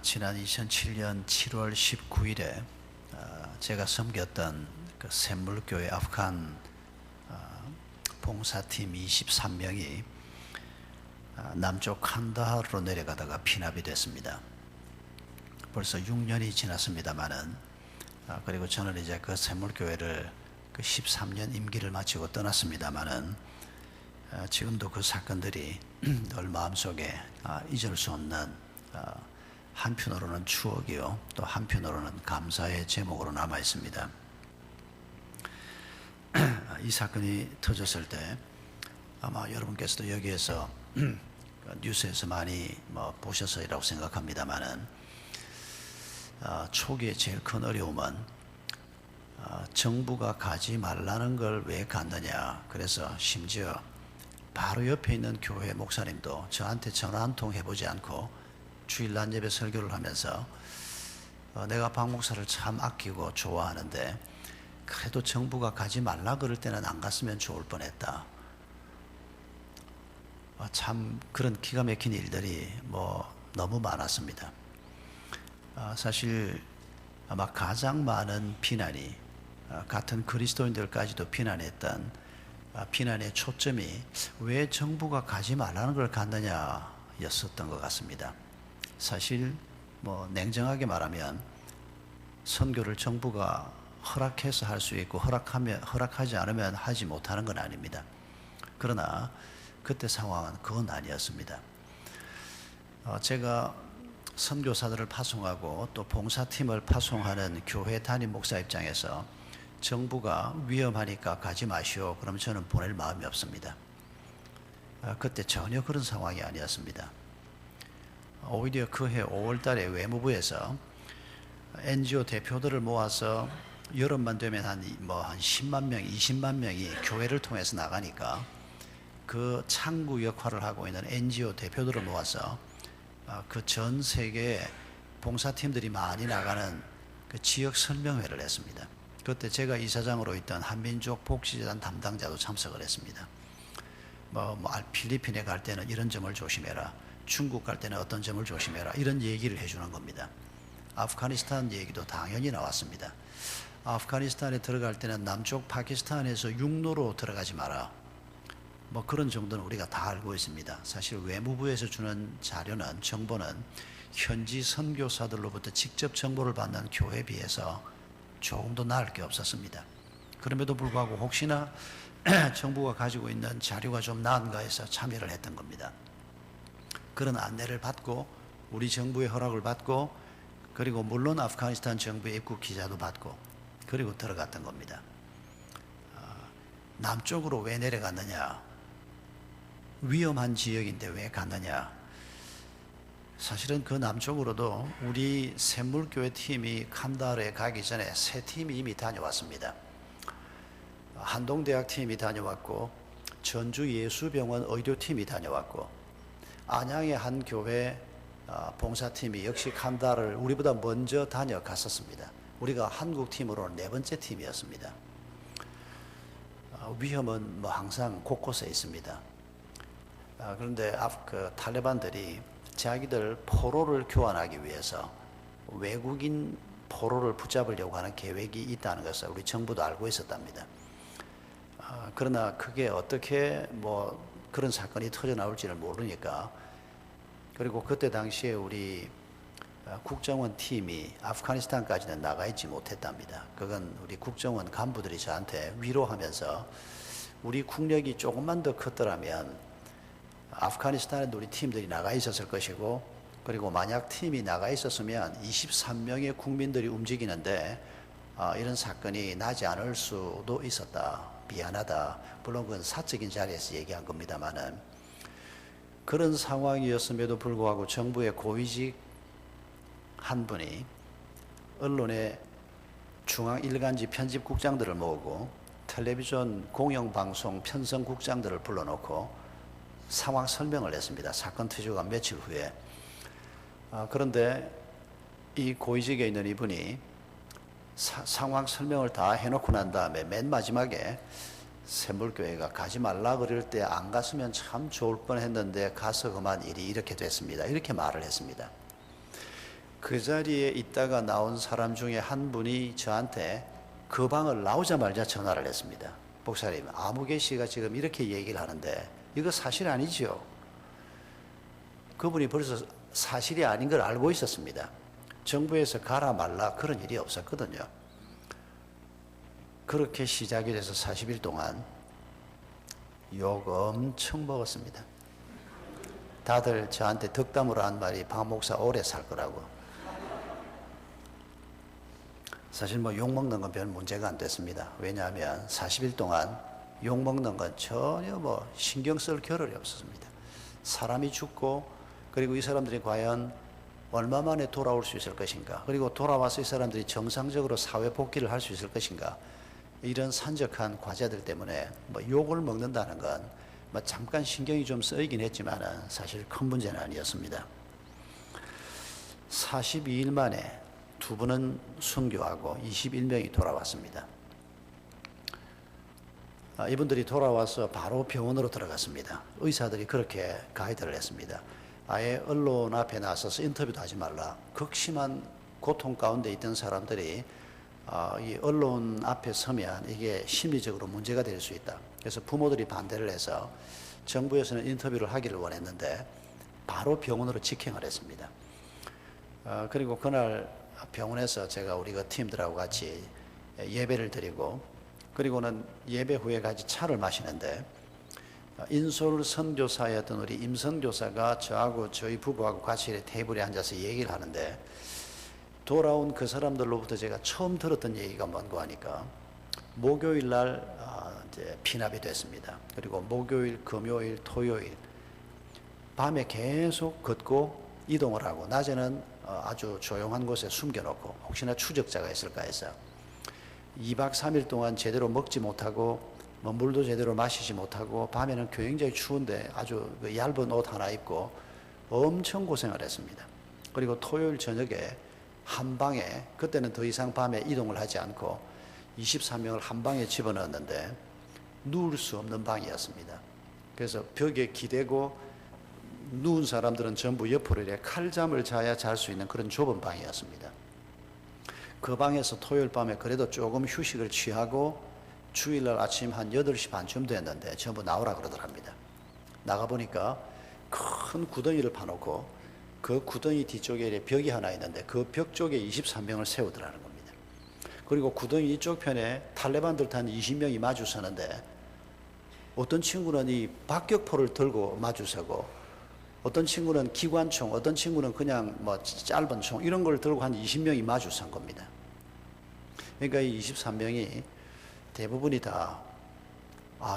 지난 2007년 7월 19일에 제가 섬겼던 그 샘물교회 아프간 봉사팀 23명이 남쪽 칸다하르로 내려가다가 피납이 됐습니다. 벌써 6년이 지났습니다만은 그리고 저는 이제 그 샘물교회를 그 13년 임기를 마치고 떠났습니다만은 지금도 그 사건들이 늘 마음속에 잊을 수 없는 한편으로는 추억이요 또 한편으로는 감사의 제목으로 남아 있습니다. 이 사건이 터졌을 때 아마 여러분께서도 여기에서 뉴스에서 많이 보셔서이라고 생각합니다만은 초기에 제일 큰 어려움은 정부가 가지 말라는 걸 왜 갔느냐. 그래서 심지어 바로 옆에 있는 교회 목사님도 저한테 전화 한 통 해보지 않고 주일 낮 예배 설교를 하면서 내가 박 목사를 참 아끼고 좋아하는데 그래도 정부가 가지 말라 그럴 때는 안 갔으면 좋을 뻔했다. 참 그런 기가 막힌 일들이 너무 많았습니다. 사실 아마 가장 많은 비난이 같은 그리스도인들까지도 비난했던 비난의 초점이 왜 정부가 가지 말라는 걸 갔느냐 였었던 것 같습니다. 사실 냉정하게 말하면 선교를 정부가 허락해서 할 수 있고 허락하지 않으면 하지 못하는 건 아닙니다. 그러나 그때 상황은 그건 아니었습니다. 제가 선교사들을 파송하고 또 봉사팀을 파송하는 교회 담임 목사 입장에서 정부가 위험하니까 가지 마시오. 그럼 저는 보낼 마음이 없습니다. 그때 전혀 그런 상황이 아니었습니다. 오히려 그해 5월 달에 외무부에서 NGO 대표들을 모아서 여름만 되면 한 10만 명, 20만 명이 교회를 통해서 나가니까 그 창구 역할을 하고 있는 NGO 대표들을 모아서 그 전 세계에 봉사팀들이 많이 나가는 그 지역 설명회를 했습니다. 그때 제가 이사장으로 있던 한민족 복지재단 담당자도 참석을 했습니다. 필리핀에 갈 때는 이런 점을 조심해라. 중국 갈 때는 어떤 점을 조심해라. 이런 얘기를 해주는 겁니다. 아프가니스탄 얘기도 당연히 나왔습니다. 아프가니스탄에 들어갈 때는 남쪽 파키스탄에서 육로로 들어가지 마라. 그런 정도는 우리가 다 알고 있습니다. 사실 외무부에서 주는 자료는 정보는 현지 선교사들로부터 직접 정보를 받는 교회에 비해서 조금도 나을 게 없었습니다. 그럼에도 불구하고 혹시나 정부가 가지고 있는 자료가 좀 나은가 해서 참여를 했던 겁니다. 그런 안내를 받고 우리 정부의 허락을 받고 그리고 물론 아프가니스탄 정부의 입국 기자도 받고 그리고 들어갔던 겁니다. 남쪽으로 왜 내려갔느냐? 위험한 지역인데 왜 갔느냐? 사실은 그 남쪽으로도 우리 샘물교회 팀이 칸다하르에 가기 전에 세 팀이 이미 다녀왔습니다. 한동대학 팀이 다녀왔고 전주예수병원 의료팀이 다녀왔고 안양의 한 교회 봉사팀이 역시 칸다하르를 우리보다 먼저 다녀갔었습니다. 우리가 한국팀으로는 네 번째 팀이었습니다. 위험은 항상 곳곳에 있습니다. 그런데 그 탈레반들이 자기들 포로를 교환하기 위해서 외국인 포로를 붙잡으려고 하는 계획이 있다는 것을 우리 정부도 알고 있었답니다. 그러나 그게 어떻게 그런 사건이 터져 나올지를 모르니까 그리고 그때 당시에 우리 국정원 팀이 아프가니스탄까지는 나가 있지 못했답니다. 그건 우리 국정원 간부들이 저한테 위로하면서 우리 국력이 조금만 더 컸더라면 아프가니스탄에도 우리 팀들이 나가 있었을 것이고 그리고 만약 팀이 나가 있었으면 23명의 국민들이 움직이는데 이런 사건이 나지 않을 수도 있었다. 미안하다. 물론 그건 사적인 자리에서 얘기한 겁니다만은 그런 상황이었음에도 불구하고 정부의 고위직 한 분이 언론의 중앙 일간지 편집국장들을 모으고 텔레비전 공영방송 편성국장들을 불러놓고 상황 설명을 했습니다. 사건 터지고 며칠 후에. 그런데 이 고위직에 있는 이분이 상황 설명을 다 해놓고 난 다음에 맨 마지막에 샘물교회가 가지 말라 그럴 때 안 갔으면 참 좋을 뻔했는데 가서 그만 일이 이렇게 됐습니다. 이렇게 말을 했습니다. 그 자리에 있다가 나온 사람 중에 한 분이 저한테 그 방을 나오자마자 전화를 했습니다. 목사님, 아무개 씨가 지금 이렇게 얘기를 하는데 이거 사실 아니죠? 그분이 벌써 사실이 아닌 걸 알고 있었습니다. 정부에서 가라 말라 그런 일이 없었거든요. 그렇게 시작이 돼서 40일 동안 욕 엄청 먹었습니다. 다들 저한테 덕담으로 한 말이 박 목사 오래 살 거라고. 사실 뭐 욕먹는 건 별 문제가 안 됐습니다. 왜냐하면 40일 동안 욕먹는 건 전혀 뭐 신경 쓸 겨를이 없었습니다. 사람이 죽고, 그리고 이 사람들이 과연 얼마 만에 돌아올 수 있을 것인가, 그리고 돌아와서 이 사람들이 정상적으로 사회 복귀를 할 수 있을 것인가, 이런 산적한 과제들 때문에 뭐 욕을 먹는다는 건 뭐 잠깐 신경이 좀 쓰이긴 했지만은 사실 큰 문제는 아니었습니다. 42일 만에 두 분은 순교하고 21명이 돌아왔습니다. 이분들이 돌아와서 바로 병원으로 들어갔습니다. 의사들이 그렇게 가이드를 했습니다. 아예 언론 앞에 나서서 인터뷰도 하지 말라. 극심한 고통 가운데 있던 사람들이 이 언론 앞에 서면 이게 심리적으로 문제가 될 수 있다. 그래서 부모들이 반대를 해서 정부에서는 인터뷰를 하기를 원했는데 바로 병원으로 직행을 했습니다. 그리고 그날 병원에서 제가 우리 그 팀들하고 같이 예배를 드리고, 그리고는 예배 후에 같이 차를 마시는데 인솔 선교사였던 우리 임 선교사가 저하고 저희 부부하고 같이 테이블에 앉아서 얘기를 하는데, 돌아온 그 사람들로부터 제가 처음 들었던 얘기가 뭔가 하니까 목요일 날 이제 피납이 됐습니다. 그리고 목요일, 금요일, 토요일 밤에 계속 걷고 이동을 하고, 낮에는 아주 조용한 곳에 숨겨놓고 혹시나 추적자가 있을까 해서 2박 3일 동안 제대로 먹지 못하고 뭐 물도 제대로 마시지 못하고, 밤에는 굉장히 추운데 아주 그 얇은 옷 하나 입고 엄청 고생을 했습니다. 그리고 토요일 저녁에 한 방에, 그때는 더 이상 밤에 이동을 하지 않고 23명을 한 방에 집어넣었는데 누울 수 없는 방이었습니다. 그래서 벽에 기대고 누운 사람들은 전부 옆으로 이렇게 칼잠을 자야 잘 수 있는 그런 좁은 방이었습니다. 그 방에서 토요일 밤에 그래도 조금 휴식을 취하고 주일날 아침 한 8시 반쯤 됐는데 전부 나오라 그러더랍니다. 나가보니까 큰 구덩이를 파놓고 그 구덩이 뒤쪽에 벽이 하나 있는데 그 벽 쪽에 23명을 세우더라는 겁니다. 그리고 구덩이 이쪽 편에 탈레반들 한 20명이 마주서는데 어떤 친구는 이 박격포를 들고 마주서고, 어떤 친구는 기관총, 어떤 친구는 그냥 뭐 짧은 총 이런 걸 들고 한 20명이 마주선 겁니다. 그러니까 이 23명이 대부분이 다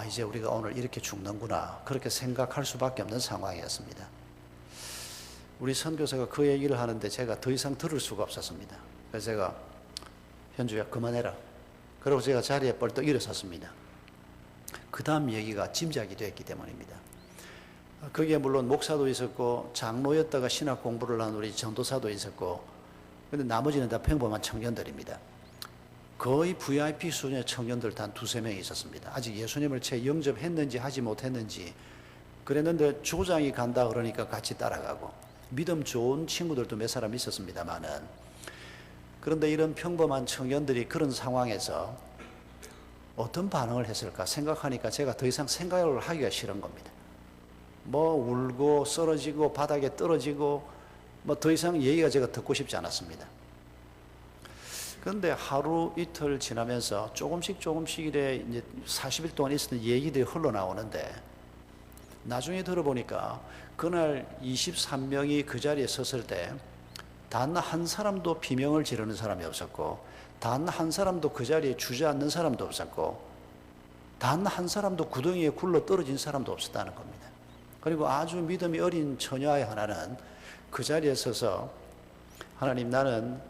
이제 우리가 오늘 이렇게 죽는구나 그렇게 생각할 수밖에 없는 상황이었습니다. 우리 선교사가 그 얘기를 하는데 제가 더 이상 들을 수가 없었습니다. 그래서 제가 현주야 그만해라. 그리고 제가 자리에 벌떡 일어섰습니다. 그 다음 얘기가 짐작이 됐기 때문입니다. 거기에 물론 목사도 있었고 장로였다가 신학 공부를 한 우리 전도사도 있었고, 근데 나머지는 다 평범한 청년들입니다. 거의 VIP 수준의 청년들 단 2-3명이 있었습니다. 아직 예수님을 채 영접했는지 하지 못했는지 그랬는데 조장이 간다 그러니까 같이 따라가고, 믿음 좋은 친구들도 몇 사람 있었습니다만은, 그런데 이런 평범한 청년들이 그런 상황에서 어떤 반응을 했을까 생각하니까 제가 더 이상 생각을 하기가 싫은 겁니다. 뭐 울고 쓰러지고 바닥에 떨어지고 뭐 더 이상 얘기가 제가 듣고 싶지 않았습니다. 그런데 하루 이틀 지나면서 조금씩 이래 이제 40일 동안 있었던 얘기들이 흘러나오는데, 나중에 들어보니까 그날 23명이 그 자리에 섰을 때 단 한 사람도 비명을 지르는 사람이 없었고, 단 한 사람도 그 자리에 주저앉는 사람도 없었고, 단 한 사람도 구덩이에 굴러 떨어진 사람도 없었다는 겁니다. 그리고 아주 믿음이 어린 처녀아이 하나는 그 자리에 서서 하나님, 나는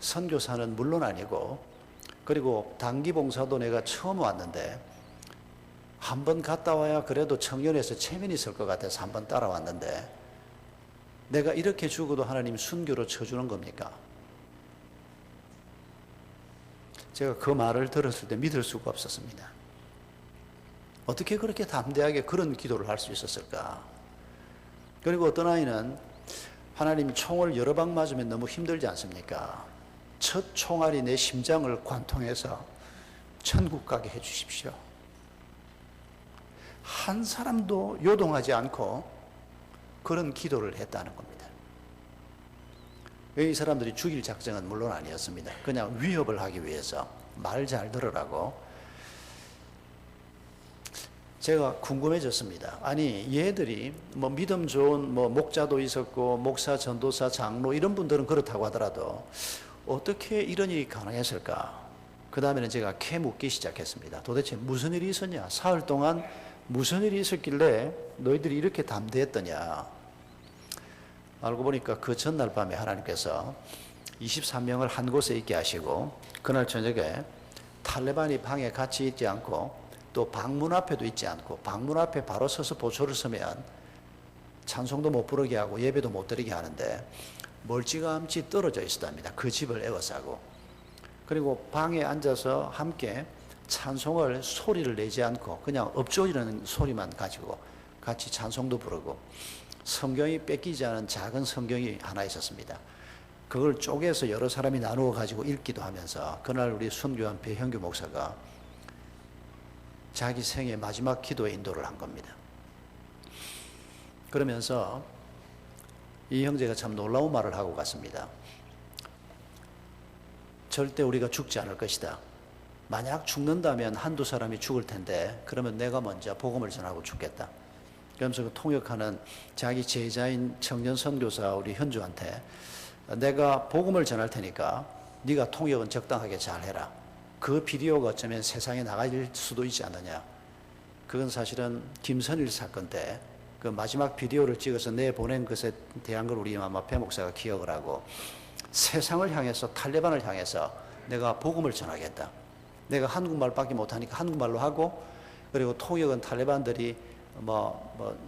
선교사는 물론 아니고, 그리고 단기 봉사도 내가 처음 왔는데 한 번 갔다 와야 그래도 청년에서 체면이 있을 것 같아서 한 번 따라왔는데 내가 이렇게 죽어도 하나님 순교로 쳐주는 겁니까? 제가 그 말을 들었을 때 믿을 수가 없었습니다. 어떻게 그렇게 담대하게 그런 기도를 할 수 있었을까? 그리고 어떤 아이는 하나님 총을 여러 방 맞으면 너무 힘들지 않습니까? 첫 총알이 내 심장을 관통해서 천국 가게 해 주십시오. 한 사람도 요동하지 않고 그런 기도를 했다는 겁니다. 이 사람들이 죽일 작정은 물론 아니었습니다. 그냥 위협을 하기 위해서 말 잘 들으라고. 제가 궁금해졌습니다. 아니 얘들이 뭐 믿음 좋은 뭐 목자도 있었고 목사, 전도사, 장로 이런 분들은 그렇다고 하더라도 어떻게 이런 일이 가능했을까? 그 다음에는 제가 캐묻기 시작했습니다. 도대체 무슨 일이 있었냐? 사흘 동안 무슨 일이 있었길래 너희들이 이렇게 담대했더냐? 알고 보니까 그 전날 밤에 하나님께서 23명을 한 곳에 있게 하시고 그날 저녁에 탈레반이 방에 같이 있지 않고 또 방문 앞에도 있지 않고 방문 앞에 바로 서서 보초를 서면 찬송도 못 부르게 하고 예배도 못 드리게 하는데 멀찌감치 떨어져 있었답니다. 그 집을 에워싸고. 그리고 방에 앉아서 함께 찬송을 소리를 내지 않고 그냥 엎조리는 소리만 가지고 같이 찬송도 부르고 성경이 뺏기지 않은 작은 성경이 하나 있었습니다. 그걸 쪼개서 여러 사람이 나누어 가지고 읽기도 하면서 그날 우리 순교한 배형규 목사가 자기 생애 마지막 기도에 인도를 한 겁니다. 그러면서 이 형제가 참 놀라운 말을 하고 갔습니다. 절대 우리가 죽지 않을 것이다. 만약 죽는다면 한두 사람이 죽을 텐데 그러면 내가 먼저 복음을 전하고 죽겠다. 그러면서 그 통역하는 자기 제자인 청년 선교사 우리 현주한테 내가 복음을 전할 테니까 네가 통역은 적당하게 잘해라. 그 비디오가 어쩌면 세상에 나갈 수도 있지 않느냐. 그건 사실은 김선일 사건 때 그 마지막 비디오를 찍어서 내보낸 것에 대한 걸 우리 아마 배 목사가 기억을 하고 세상을 향해서 탈레반을 향해서 내가 복음을 전하겠다. 내가 한국말밖에 못하니까 한국말로 하고 그리고 통역은 탈레반들이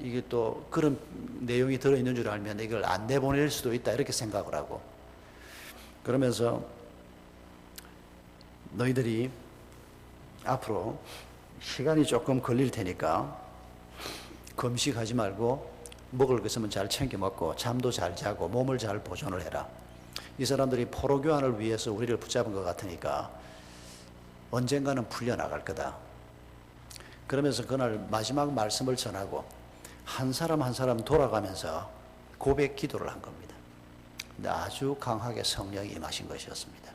이게 또 그런 내용이 들어있는 줄 알면 이걸 안 내보낼 수도 있다 이렇게 생각을 하고 그러면서 너희들이 앞으로 시간이 조금 걸릴 테니까 금식하지 말고 먹을 것은 잘 챙겨 먹고 잠도 잘 자고 몸을 잘 보존을 해라. 이 사람들이 포로 교환을 위해서 우리를 붙잡은 것 같으니까 언젠가는 풀려나갈 거다. 그러면서 그날 마지막 말씀을 전하고 한 사람 한 사람 돌아가면서 고백 기도를 한 겁니다. 근데 아주 강하게 성령이 임하신 것이었습니다.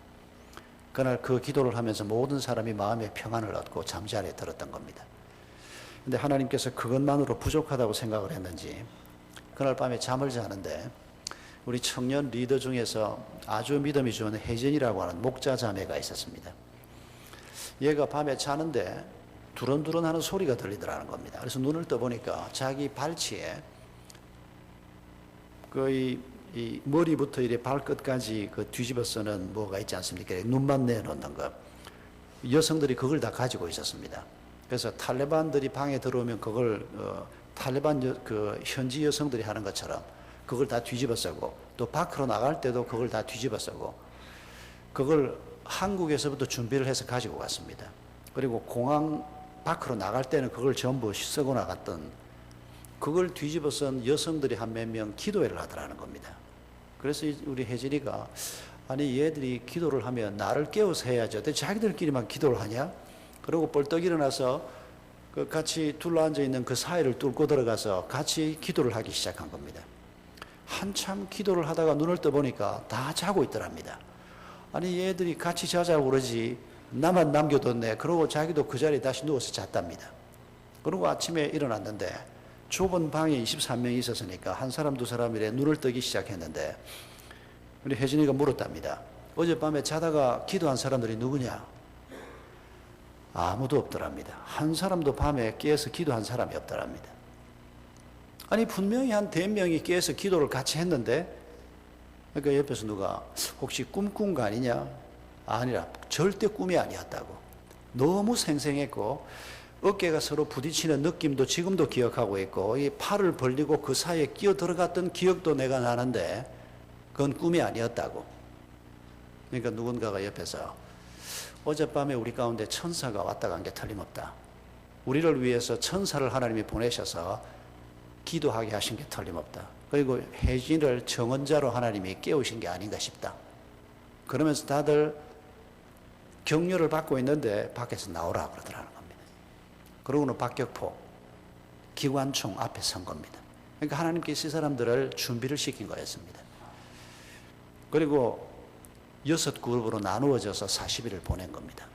그날 그 기도를 하면서 모든 사람이 마음의 평안을 얻고 잠자리에 들었던 겁니다. 근데 하나님께서 그것만으로 부족하다고 생각을 했는지 그날 밤에 잠을 자는데 우리 청년 리더 중에서 아주 믿음이 좋은 혜진이라고 하는 목자 자매가 있었습니다. 얘가 밤에 자는데 두런두런 하는 소리가 들리더라는 겁니다. 그래서 눈을 떠보니까 자기 발치에 거의 이 머리부터 이래 발끝까지 그 뒤집어 쓰는 뭐가 있지 않습니까? 눈만 내놓는 거. 여성들이 그걸 다 가지고 있었습니다. 그래서 탈레반들이 방에 들어오면 그걸 탈레반 그 현지 여성들이 하는 것처럼 그걸 다 뒤집어 쓰고 또 밖으로 나갈 때도 그걸 다 뒤집어 쓰고 그걸 한국에서부터 준비를 해서 가지고 갔습니다. 그리고 공항 밖으로 나갈 때는 그걸 전부 쓰고 나갔던 그걸 뒤집어 쓴 여성들이 한 몇 명 기도회를 하더라는 겁니다. 그래서 우리 혜진이가 아니 얘들이 기도를 하면 나를 깨워서 해야죠. 근데 자기들끼리만 기도를 하냐? 그리고 벌떡 일어나서 그 같이 둘러앉아 있는 그 사이를 뚫고 들어가서 같이 기도를 하기 시작한 겁니다. 한참 기도를 하다가 눈을 떠보니까 다 자고 있더랍니다. 아니 얘들이 같이 자자고 그러지 나만 남겨뒀네. 그러고 자기도 그 자리에 다시 누워서 잤답니다. 그리고 아침에 일어났는데 좁은 방에 23명이 있었으니까 한 사람 두 사람 이래 눈을 뜨기 시작했는데 우리 혜진이가 물었답니다. 어젯밤에 자다가 기도한 사람들이 누구냐? 아무도 없더랍니다. 한 사람도 밤에 깨어서 기도한 사람이 없더랍니다. 아니 분명히 한 4명이 깨어서 기도를 같이 했는데 그러니까 옆에서 누가 혹시 꿈꾼 거 아니냐? 아니라 절대 꿈이 아니었다고. 너무 생생했고 어깨가 서로 부딪히는 느낌도 지금도 기억하고 있고 이 팔을 벌리고 그 사이에 끼어 들어갔던 기억도 내가 나는데 그건 꿈이 아니었다고. 그러니까 누군가가 옆에서 어젯밤에 우리 가운데 천사가 왔다 간 게 틀림없다. 우리를 위해서 천사를 하나님이 보내셔서 기도하게 하신 게 틀림없다. 그리고 혜진을 정언자로 하나님이 깨우신 게 아닌가 싶다. 그러면서 다들 격려를 받고 있는데 밖에서 나오라 그러더라는 겁니다. 그러고는 박격포 기관총 앞에 선 겁니다. 그러니까 하나님께서 이 사람들을 준비를 시킨 거였습니다. 그리고 6그룹으로 나누어져서 40일을 보낸 겁니다.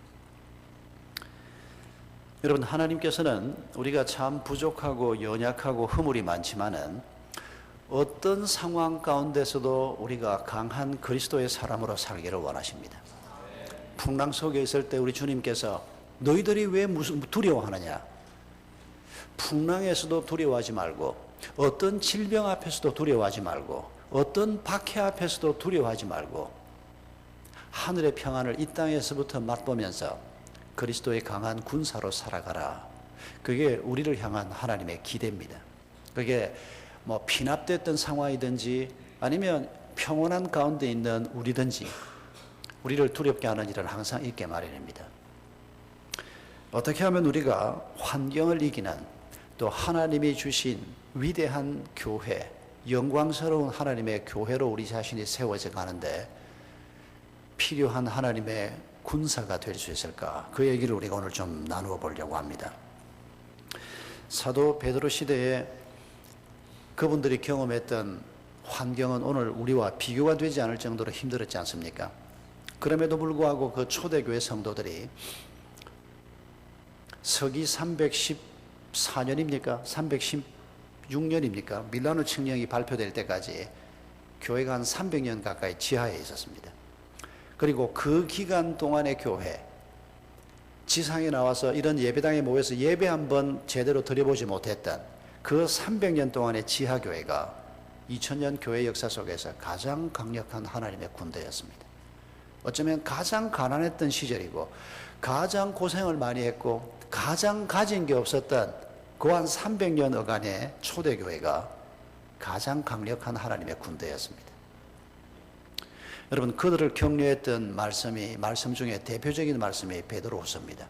여러분, 하나님께서는 우리가 참 부족하고 연약하고 허물이 많지만은 어떤 상황 가운데서도 우리가 강한 그리스도의 사람으로 살기를 원하십니다. 풍랑 속에 있을 때 우리 주님께서 너희들이 왜 무슨 두려워하느냐? 풍랑에서도 두려워하지 말고, 어떤 질병 앞에서도 두려워하지 말고, 어떤 박해 앞에서도 두려워하지 말고, 하늘의 평안을 이 땅에서부터 맛보면서 그리스도의 강한 군사로 살아가라. 그게 우리를 향한 하나님의 기대입니다. 그게 뭐 피납됐던 상황이든지 아니면 평온한 가운데 있는 우리든지 우리를 두렵게 하는 일은 항상 있게 마련입니다. 어떻게 하면 우리가 환경을 이기는, 또 하나님이 주신 위대한 교회, 영광스러운 하나님의 교회로 우리 자신이 세워져 가는데 필요한 하나님의 군사가 될 수 있을까? 그 얘기를 우리가 오늘 좀 나누어 보려고 합니다. 사도 베드로 시대에 그분들이 경험했던 환경은 오늘 우리와 비교가 되지 않을 정도로 힘들었지 않습니까? 그럼에도 불구하고 그 초대교회 성도들이 서기 314년입니까? 316년입니까? 밀라노 칙령이 발표될 때까지 교회가 한 300년 가까이 지하에 있었습니다. 그리고 그 기간 동안의 교회, 지상에 나와서 이런 예배당에 모여서 예배 한번 제대로 드려보지 못했던 그 300년 동안의 지하교회가 2000년 교회 역사 속에서 가장 강력한 하나님의 군대였습니다. 어쩌면 가장 가난했던 시절이고 가장 고생을 많이 했고 가장 가진 게 없었던 그 한 300년 어간의 초대교회가 가장 강력한 하나님의 군대였습니다. 여러분, 그들을 격려했던 말씀 중에 대표적인 말씀이 베드로후서입니다.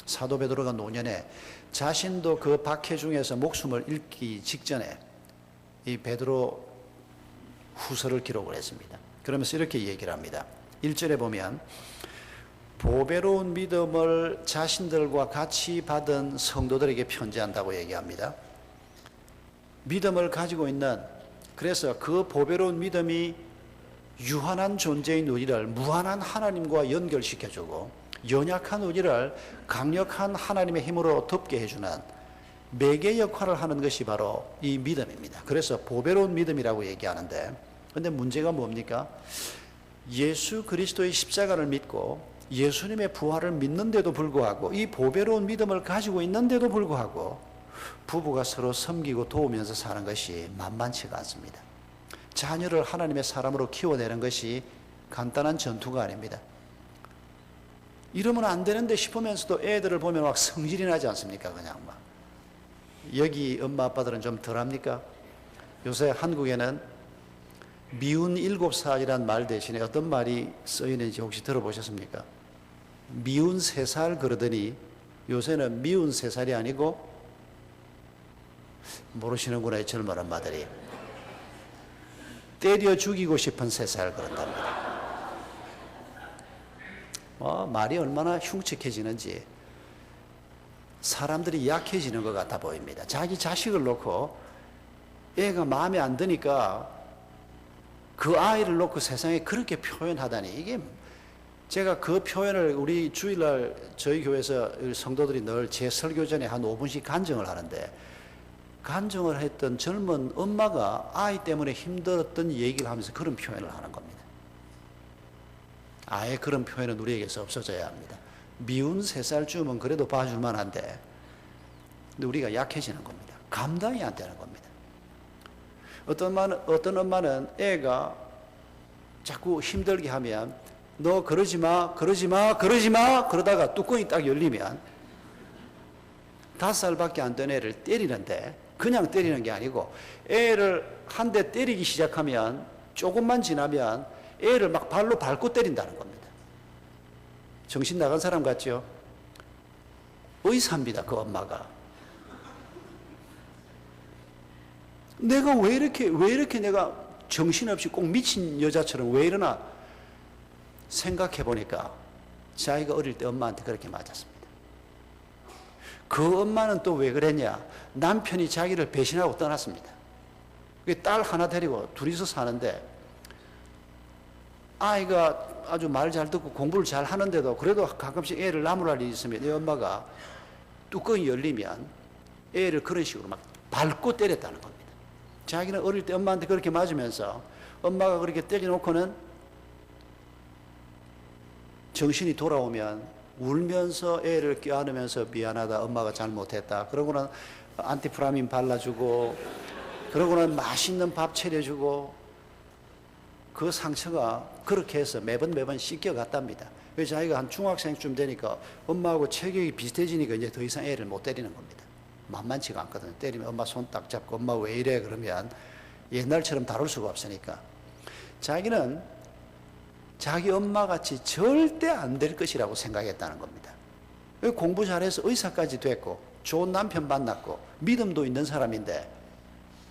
사도 베드로가 노년에 자신도 그 박해 중에서 목숨을 잃기 직전에 이 베드로 후서를 기록을 했습니다. 그러면서 이렇게 얘기를 합니다. 1절에 보면 보배로운 믿음을 자신들과 같이 받은 성도들에게 편지한다고 얘기합니다. 믿음을 가지고 있는, 그래서 그 보배로운 믿음이 유한한 존재인 우리를 무한한 하나님과 연결시켜주고 연약한 우리를 강력한 하나님의 힘으로 덮게 해주는 매개 역할을 하는 것이 바로 이 믿음입니다. 그래서 보배로운 믿음이라고 얘기하는데, 근데 문제가 뭡니까? 예수 그리스도의 십자가를 믿고 예수님의 부활을 믿는데도 불구하고, 이 보배로운 믿음을 가지고 있는데도 불구하고 부부가 서로 섬기고 도우면서 사는 것이 만만치가 않습니다. 자녀를 하나님의 사람으로 키워내는 것이 간단한 전투가 아닙니다. 이러면 안 되는데 싶으면서도 애들을 보면 막 성질이 나지 않습니까? 그냥 막. 여기 엄마 아빠들은 좀 덜합니까? 요새 한국에는 미운 7살이란 말 대신에 어떤 말이 쓰이는지 혹시 들어보셨습니까? 미운 3살 그러더니 요새는 미운 3살이 아니고, 모르시는구나 이 젊은 엄마들이, 때려 죽이고 싶은 3살 그런답니다. 말이 얼마나 흉측해지는지 사람들이 약해지는 것 같아 보입니다. 자기 자식을 놓고 애가 마음에 안 드니까 그 아이를 놓고 세상에 그렇게 표현하다니, 이게 제가 그 표현을 우리 주일날 저희 교회에서 성도들이 늘 제 설교 전에 한 5분씩 간증을 하는데, 간증을 했던 젊은 엄마가 아이 때문에 힘들었던 얘기를 하면서 그런 표현을 하는 겁니다. 아예 그런 표현은 우리에게서 없어져야 합니다. 미운 3살쯤은 그래도 봐줄 만한데, 근데 우리가 약해지는 겁니다. 감당이 안 되는 겁니다. 어떤 엄마는 애가 자꾸 힘들게 하면 너 그러지 마, 그러지 마, 그러지 마 그러다가 뚜껑이 딱 열리면 5살밖에 안 된 애를 때리는데, 그냥 때리는 게 아니고 애를 한 대 때리기 시작하면 조금만 지나면 애를 막 발로 밟고 때린다는 겁니다. 정신 나간 사람 같죠? 의사입니다, 그 엄마가. 내가 왜 이렇게 내가 정신없이 꼭 미친 여자처럼 왜 이러나 생각해 보니까 자기가 어릴 때 엄마한테 그렇게 맞았습니다. 그 엄마는 또 왜 그랬냐? 남편이 자기를 배신하고 떠났습니다. 딸 하나 데리고 둘이서 사는데 아이가 아주 말 잘 듣고 공부를 잘 하는데도 그래도 가끔씩 애를 나무랄 일이 있으면 내 엄마가 뚜껑이 열리면 애를 그런 식으로 막 밟고 때렸다는 겁니다. 자기는 어릴 때 엄마한테 그렇게 맞으면서 엄마가 그렇게 때려놓고는 정신이 돌아오면 울면서 애를 껴안으면서 미안하다, 엄마가 잘못했다. 그러고는 안티프라민 발라주고, 그러고는 맛있는 밥 차려주고, 그 상처가 그렇게 해서 매번 씻겨갔답니다. 그래서 자기가 한 중학생쯤 되니까 엄마하고 체격이 비슷해지니까 이제 더 이상 애를 못 때리는 겁니다. 만만치가 않거든요. 때리면 엄마 손 딱 잡고 엄마 왜 이래 그러면 옛날처럼 다룰 수가 없으니까 자기는 자기 엄마같이 절대 안 될 것이라고 생각했다는 겁니다. 공부 잘해서 의사까지 됐고 좋은 남편 만났고 믿음도 있는 사람인데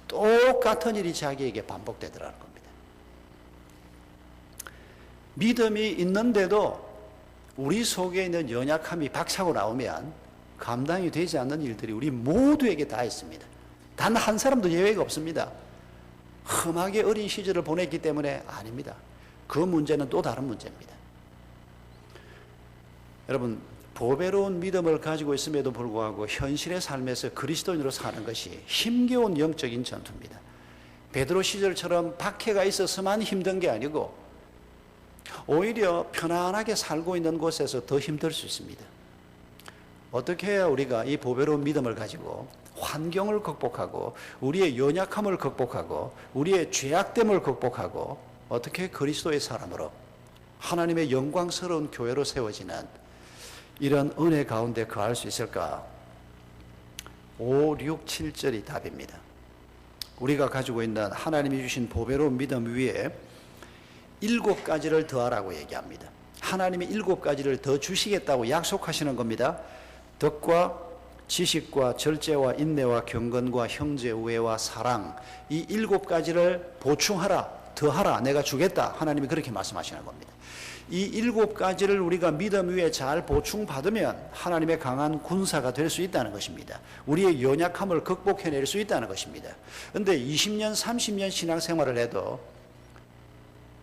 똑같은 일이 자기에게 반복되더라는 겁니다. 믿음이 있는데도 우리 속에 있는 연약함이 박차고 나오면 감당이 되지 않는 일들이 우리 모두에게 다 있습니다. 단 한 사람도 예외가 없습니다. 험하게 어린 시절을 보냈기 때문에 아닙니다. 그 문제는 또 다른 문제입니다. 여러분, 보배로운 믿음을 가지고 있음에도 불구하고 현실의 삶에서 그리스도인으로 사는 것이 힘겨운 영적인 전투입니다. 베드로 시절처럼 박해가 있어서만 힘든 게 아니고 오히려 편안하게 살고 있는 곳에서 더 힘들 수 있습니다. 어떻게 해야 우리가 이 보배로운 믿음을 가지고 환경을 극복하고 우리의 연약함을 극복하고 우리의 죄악됨을 극복하고 어떻게 그리스도의 사람으로 하나님의 영광스러운 교회로 세워지는 이런 은혜 가운데 거할 수 있을까? 5, 6, 7절이 답입니다. 우리가 가지고 있는 하나님이 주신 보배로운 믿음 위에 7가지를 더하라고 얘기합니다. 하나님이 7가지를 더 주시겠다고 약속하시는 겁니다. 덕과 지식과 절제와 인내와 경건과 형제 우애와 사랑, 이 7가지를 보충하라, 더하라, 내가 주겠다. 하나님이 그렇게 말씀하시는 겁니다. 이 7가지를 우리가 믿음 위에 잘 보충받으면 하나님의 강한 군사가 될 수 있다는 것입니다. 우리의 연약함을 극복해낼 수 있다는 것입니다. 그런데 20년, 30년 신앙생활을 해도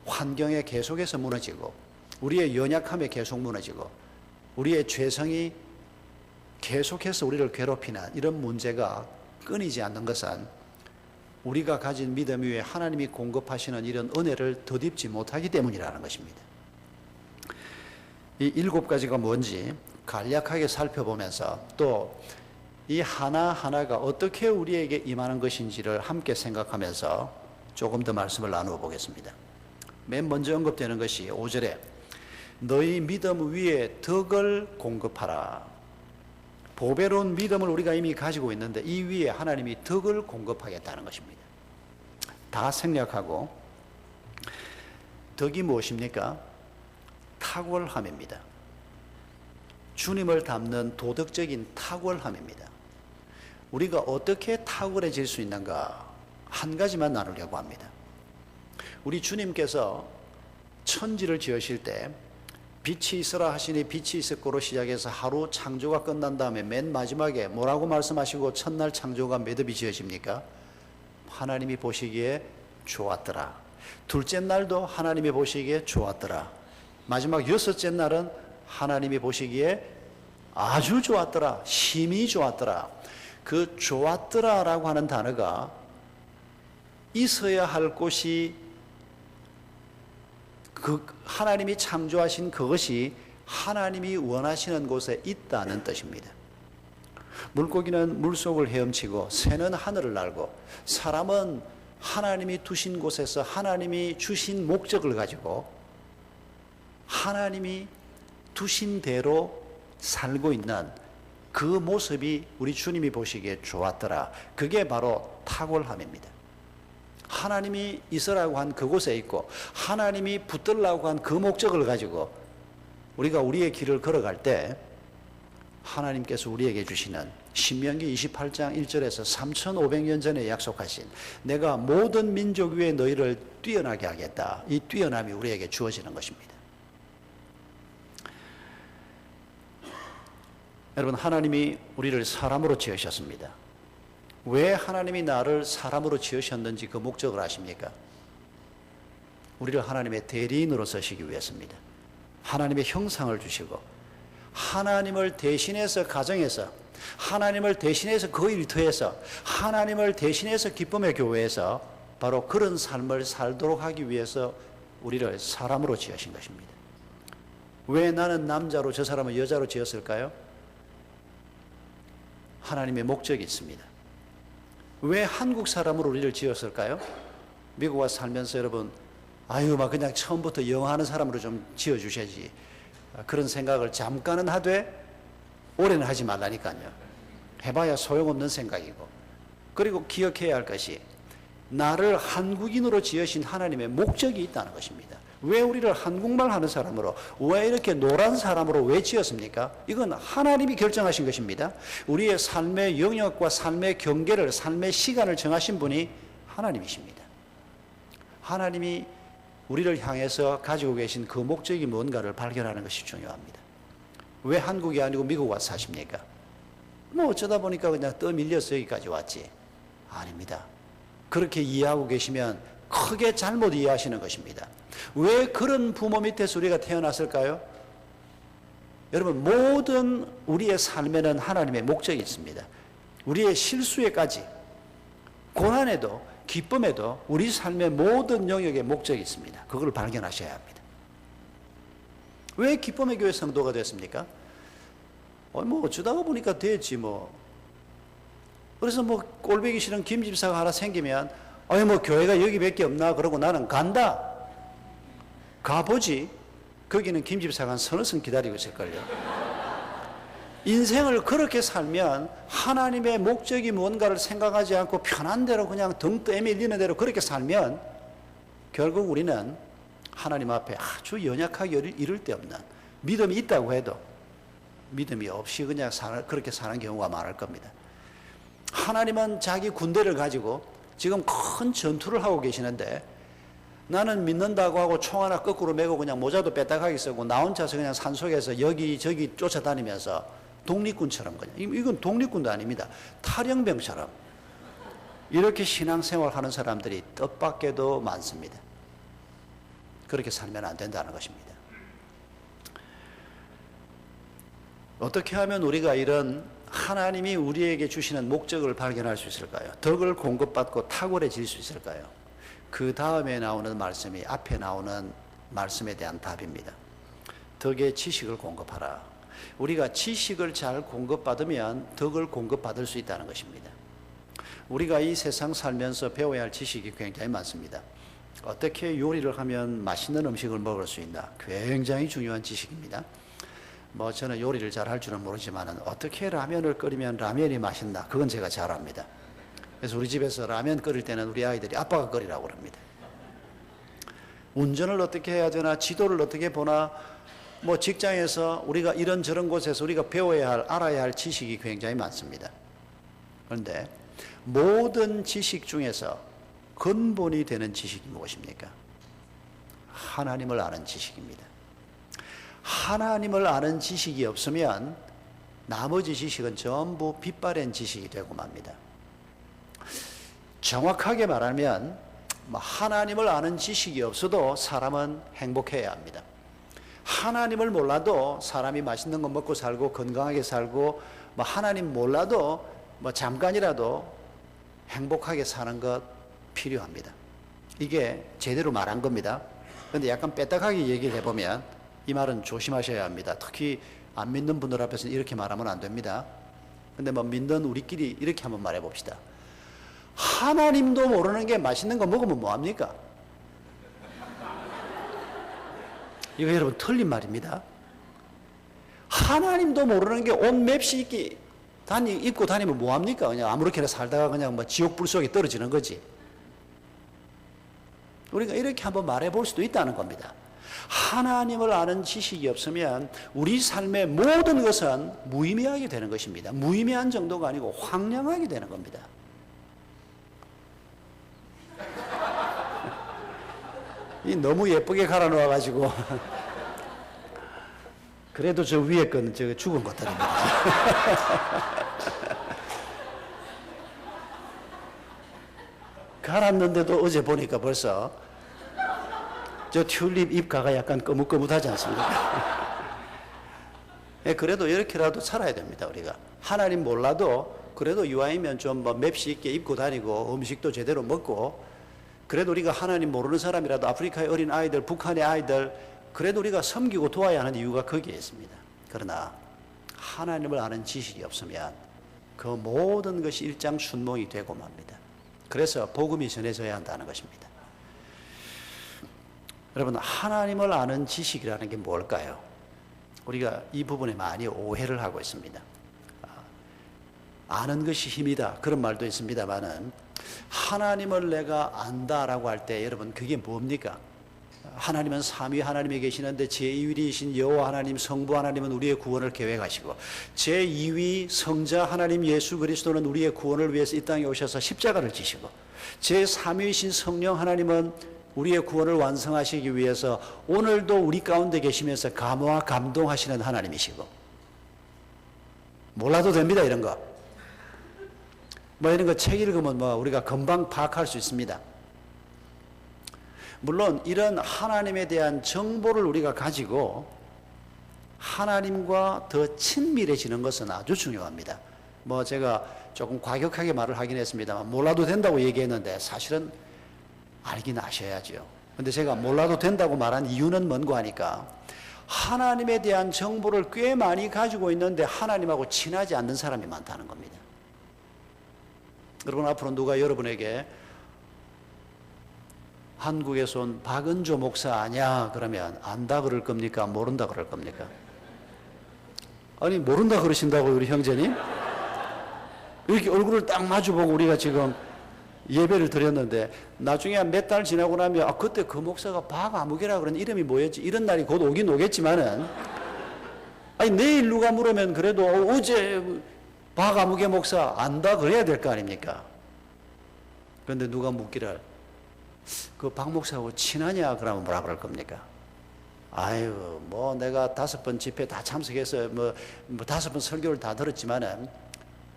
환경에 계속해서 무너지고 우리의 연약함에 계속 무너지고 우리의 죄성이 계속해서 우리를 괴롭히는 이런 문제가 끊이지 않는 것은 우리가 가진 믿음 위에 하나님이 공급하시는 이런 은혜를 덧입지 못하기 때문이라는 것입니다. 이 7가지가 뭔지 간략하게 살펴보면서 또 이 하나하나가 어떻게 우리에게 임하는 것인지를 함께 생각하면서 조금 더 말씀을 나누어 보겠습니다. 맨 먼저 언급되는 것이 5절에 너희 믿음 위에 덕을 공급하라. 보배로운 믿음을 우리가 이미 가지고 있는데 이 위에 하나님이 덕을 공급하겠다는 것입니다. 다 생략하고 덕이 무엇입니까? 탁월함입니다. 주님을 닮는 도덕적인 탁월함입니다. 우리가 어떻게 탁월해질 수 있는가? 한 가지만 나누려고 합니다. 우리 주님께서 천지를 지으실 때 빛이 있으라 하시니 빛이 있었고로 시작해서 하루 창조가 끝난 다음에 맨 마지막에 뭐라고 말씀하시고 첫날 창조가 매듭이 지어집니까? 하나님이 보시기에 좋았더라. 둘째 날도 하나님이 보시기에 좋았더라. 마지막 6째 날은 하나님이 보시기에 아주 좋았더라. 심히 좋았더라. 그 좋았더라라고 하는 단어가 있어야 할 곳이 그 하나님이 창조하신 그것이 하나님이 원하시는 곳에 있다는 뜻입니다. 물고기는 물속을 헤엄치고 새는 하늘을 날고 사람은 하나님이 두신 곳에서 하나님이 주신 목적을 가지고 하나님이 두신 대로 살고 있는 그 모습이 우리 주님이 보시기에 좋았더라. 그게 바로 탁월함입니다. 하나님이 있으라고 한 그곳에 있고 하나님이 붙들라고 한 그 목적을 가지고 우리가 우리의 길을 걸어갈 때 하나님께서 우리에게 주시는 신명기 28장 1절에서 3500년 전에 약속하신 내가 모든 민족 위에 너희를 뛰어나게 하겠다. 이 뛰어남이 우리에게 주어지는 것입니다. 여러분, 하나님이 우리를 사람으로 지으셨습니다. 왜 하나님이 나를 사람으로 지으셨는지 그 목적을 아십니까? 우리를 하나님의 대리인으로 쓰시기 위해서입니다. 하나님의 형상을 주시고 하나님을 대신해서 가정에서, 하나님을 대신해서 그 일터에서, 하나님을 대신해서 기쁨의 교회에서 바로 그런 삶을 살도록 하기 위해서 우리를 사람으로 지으신 것입니다. 왜 나는 남자로 저 사람은 여자로 지었을까요? 하나님의 목적이 있습니다. 왜 한국 사람으로 우리를 지었을까요? 미국 와서 살면서 여러분, 막 그냥 처음부터 영어하는 사람으로 좀 지어주셔야지, 그런 생각을 잠깐은 하되 오래는 하지 말라니까요. 해봐야 소용없는 생각이고. 그리고 기억해야 할 것이 나를 한국인으로 지으신 하나님의 목적이 있다는 것입니다. 왜 우리를 한국말 하는 사람으로, 왜 이렇게 노란 사람으로 왜 지었습니까? 이건 하나님이 결정하신 것입니다. 우리의 삶의 영역과 삶의 경계를, 삶의 시간을 정하신 분이 하나님이십니다. 하나님이 우리를 향해서 가지고 계신 그 목적이 뭔가를 발견하는 것이 중요합니다. 왜 한국이 아니고 미국 와서 사십니까? 어쩌다 보니까 그냥 떠밀려서 여기까지 왔지. 아닙니다. 그렇게 이해하고 계시면 크게 잘못 이해하시는 것입니다. 왜 그런 부모 밑에서 우리가 태어났을까요? 여러분, 모든 우리의 삶에는 하나님의 목적이 있습니다. 우리의 실수에까지, 고난에도 기쁨에도 우리 삶의 모든 영역에 목적이 있습니다. 그걸 발견하셔야 합니다. 왜 기쁨의 교회 성도가 됐습니까? 어쩌다가 보니까 됐지 그래서 꼴보기 싫은 김 집사가 하나 생기면 교회가 여기밖에 없나 그러고 나는 간다. 가보지. 거기는 김 집사가 한 서너 선 기다리고 있을걸요. 인생을 그렇게 살면 하나님의 목적이 뭔가를 생각하지 않고 편한 대로 그냥 등 떠밀리는 대로 그렇게 살면 결국 우리는 하나님 앞에 아주 연약하게 이를 데 없는, 믿음이 있다고 해도 믿음이 없이 그냥 그렇게 사는 경우가 많을 겁니다. 하나님은 자기 군대를 가지고 지금 큰 전투를 하고 계시는데 나는 믿는다고 하고 총 하나 거꾸로 메고 그냥 모자도 빼딱하게 쓰고 나 혼자서 그냥 산속에서 여기저기 쫓아다니면서 독립군처럼 그냥, 이건 독립군도 아닙니다. 탈영병처럼 이렇게 신앙생활 하는 사람들이 뜻밖에도 많습니다. 그렇게 살면 안 된다는 것입니다. 어떻게 하면 우리가 이런 하나님이 우리에게 주시는 목적을 발견할 수 있을까요? 덕을 공급받고 탁월해질 수 있을까요? 그 다음에 나오는 말씀이 앞에 나오는 말씀에 대한 답입니다. 덕의 지식을 공급하라. 우리가 지식을 잘 공급받으면 덕을 공급받을 수 있다는 것입니다. 우리가 이 세상 살면서 배워야 할 지식이 굉장히 많습니다. 어떻게 요리를 하면 맛있는 음식을 먹을 수 있나? 굉장히 중요한 지식입니다. 저는 요리를 잘 할 줄은 모르지만 어떻게 라면을 끓이면 라면이 맛있나? 그건 제가 잘 압니다. 그래서 우리 집에서 라면 끓일 때는 우리 아이들이 아빠가 끓이라고 그럽니다. 운전을 어떻게 해야 되나? 지도를 어떻게 보나? 직장에서 우리가 이런저런 곳에서 우리가 배워야 할, 알아야 할 지식이 굉장히 많습니다. 그런데 모든 지식 중에서 근본이 되는 지식이 무엇입니까? 하나님을 아는 지식입니다. 하나님을 아는 지식이 없으면 나머지 지식은 전부 빗바랜 지식이 되고 맙니다. 정확하게 말하면 하나님을 아는 지식이 없어도 사람은 행복해야 합니다. 하나님을 몰라도 사람이 맛있는 거 먹고 살고 건강하게 살고 하나님 몰라도 잠깐이라도 행복하게 사는 것 필요합니다. 이게 제대로 말한 겁니다. 그런데 약간 빼딱하게 얘기를 해보면 이 말은 조심하셔야 합니다. 특히 안 믿는 분들 앞에서는 이렇게 말하면 안 됩니다. 근데 믿는 우리끼리 이렇게 한번 말해 봅시다. 하나님도 모르는 게 맛있는 거 먹으면 뭐합니까? 이거 여러분 틀린 말입니다. 하나님도 모르는 게 옷 맵시 입고 다니면 뭐합니까? 그냥 아무렇게나 살다가 그냥 지옥 불 속에 떨어지는 거지. 우리가 이렇게 한번 말해 볼 수도 있다는 겁니다. 하나님을 아는 지식이 없으면 우리 삶의 모든 것은 무의미하게 되는 것입니다. 무의미한 정도가 아니고 황량하게 되는 겁니다. 이 너무 예쁘게 갈아 놓아가지고 그래도 저 위에 건 저 죽은 것들입니다. 갈았는데도 어제 보니까 벌써 저 튤립 잎가가 약간 거뭇거뭇하지 않습니까? 예, 그래도 이렇게라도 살아야 됩니다. 우리가 하나님 몰라도 그래도 이왕이면 좀 뭐 맵시 있게 입고 다니고 음식도 제대로 먹고, 그래도 우리가 하나님 모르는 사람이라도 아프리카의 어린 아이들, 북한의 아이들, 그래도 우리가 섬기고 도와야 하는 이유가 거기에 있습니다. 그러나 하나님을 아는 지식이 없으면 그 모든 것이 일장춘몽이 되고 맙니다. 그래서 복음이 전해져야 한다는 것입니다. 여러분, 하나님을 아는 지식이라는 게 뭘까요? 우리가 이 부분에 많이 오해를 하고 있습니다. 아는 것이 힘이다, 그런 말도 있습니다만은 하나님을 내가 안다라고 할 때 여러분 그게 뭡니까? 하나님은 삼위 하나님이 계시는데 제1위이신 여호와 하나님 성부 하나님은 우리의 구원을 계획하시고, 제2위 성자 하나님 예수 그리스도는 우리의 구원을 위해서 이 땅에 오셔서 십자가를 지시고, 제3위이신 성령 하나님은 우리의 구원을 완성하시기 위해서 오늘도 우리 가운데 계시면서 감화와 감동하시는 하나님이시고, 몰라도 됩니다. 이런 거 이런 거 책 읽으면 우리가 금방 파악할 수 있습니다. 물론 이런 하나님에 대한 정보를 우리가 가지고 하나님과 더 친밀해지는 것은 아주 중요합니다. 제가 조금 과격하게 말을 하긴 했습니다만 몰라도 된다고 얘기했는데 사실은 알긴 아셔야죠. 근데 제가 몰라도 된다고 말한 이유는 뭔가 하니까 하나님에 대한 정보를 꽤 많이 가지고 있는데 하나님하고 친하지 않는 사람이 많다는 겁니다. 여러분, 앞으로 누가 여러분에게 한국에서 온 박은조 목사 아냐 그러면 안다 그럴 겁니까? 모른다 그럴 겁니까? 아니, 모른다 그러신다고요, 우리 형제님? 이렇게 얼굴을 딱 마주보고 우리가 지금 예배를 드렸는데 나중에 몇 달 지나고 나면 그때 그 목사가 박아무개라 그런 이름이 뭐였지? 이런 날이 곧 오긴 오겠지만은 아니, 내일 누가 물으면 그래도 어제 박아무개 목사 안다 그래야 될 거 아닙니까? 그런데 누가 묻기를 그 박 목사하고 친하냐 그러면 뭐라 그럴 겁니까? 아유, 내가 5번 집회 다 참석해서 5번 설교를 다 들었지만은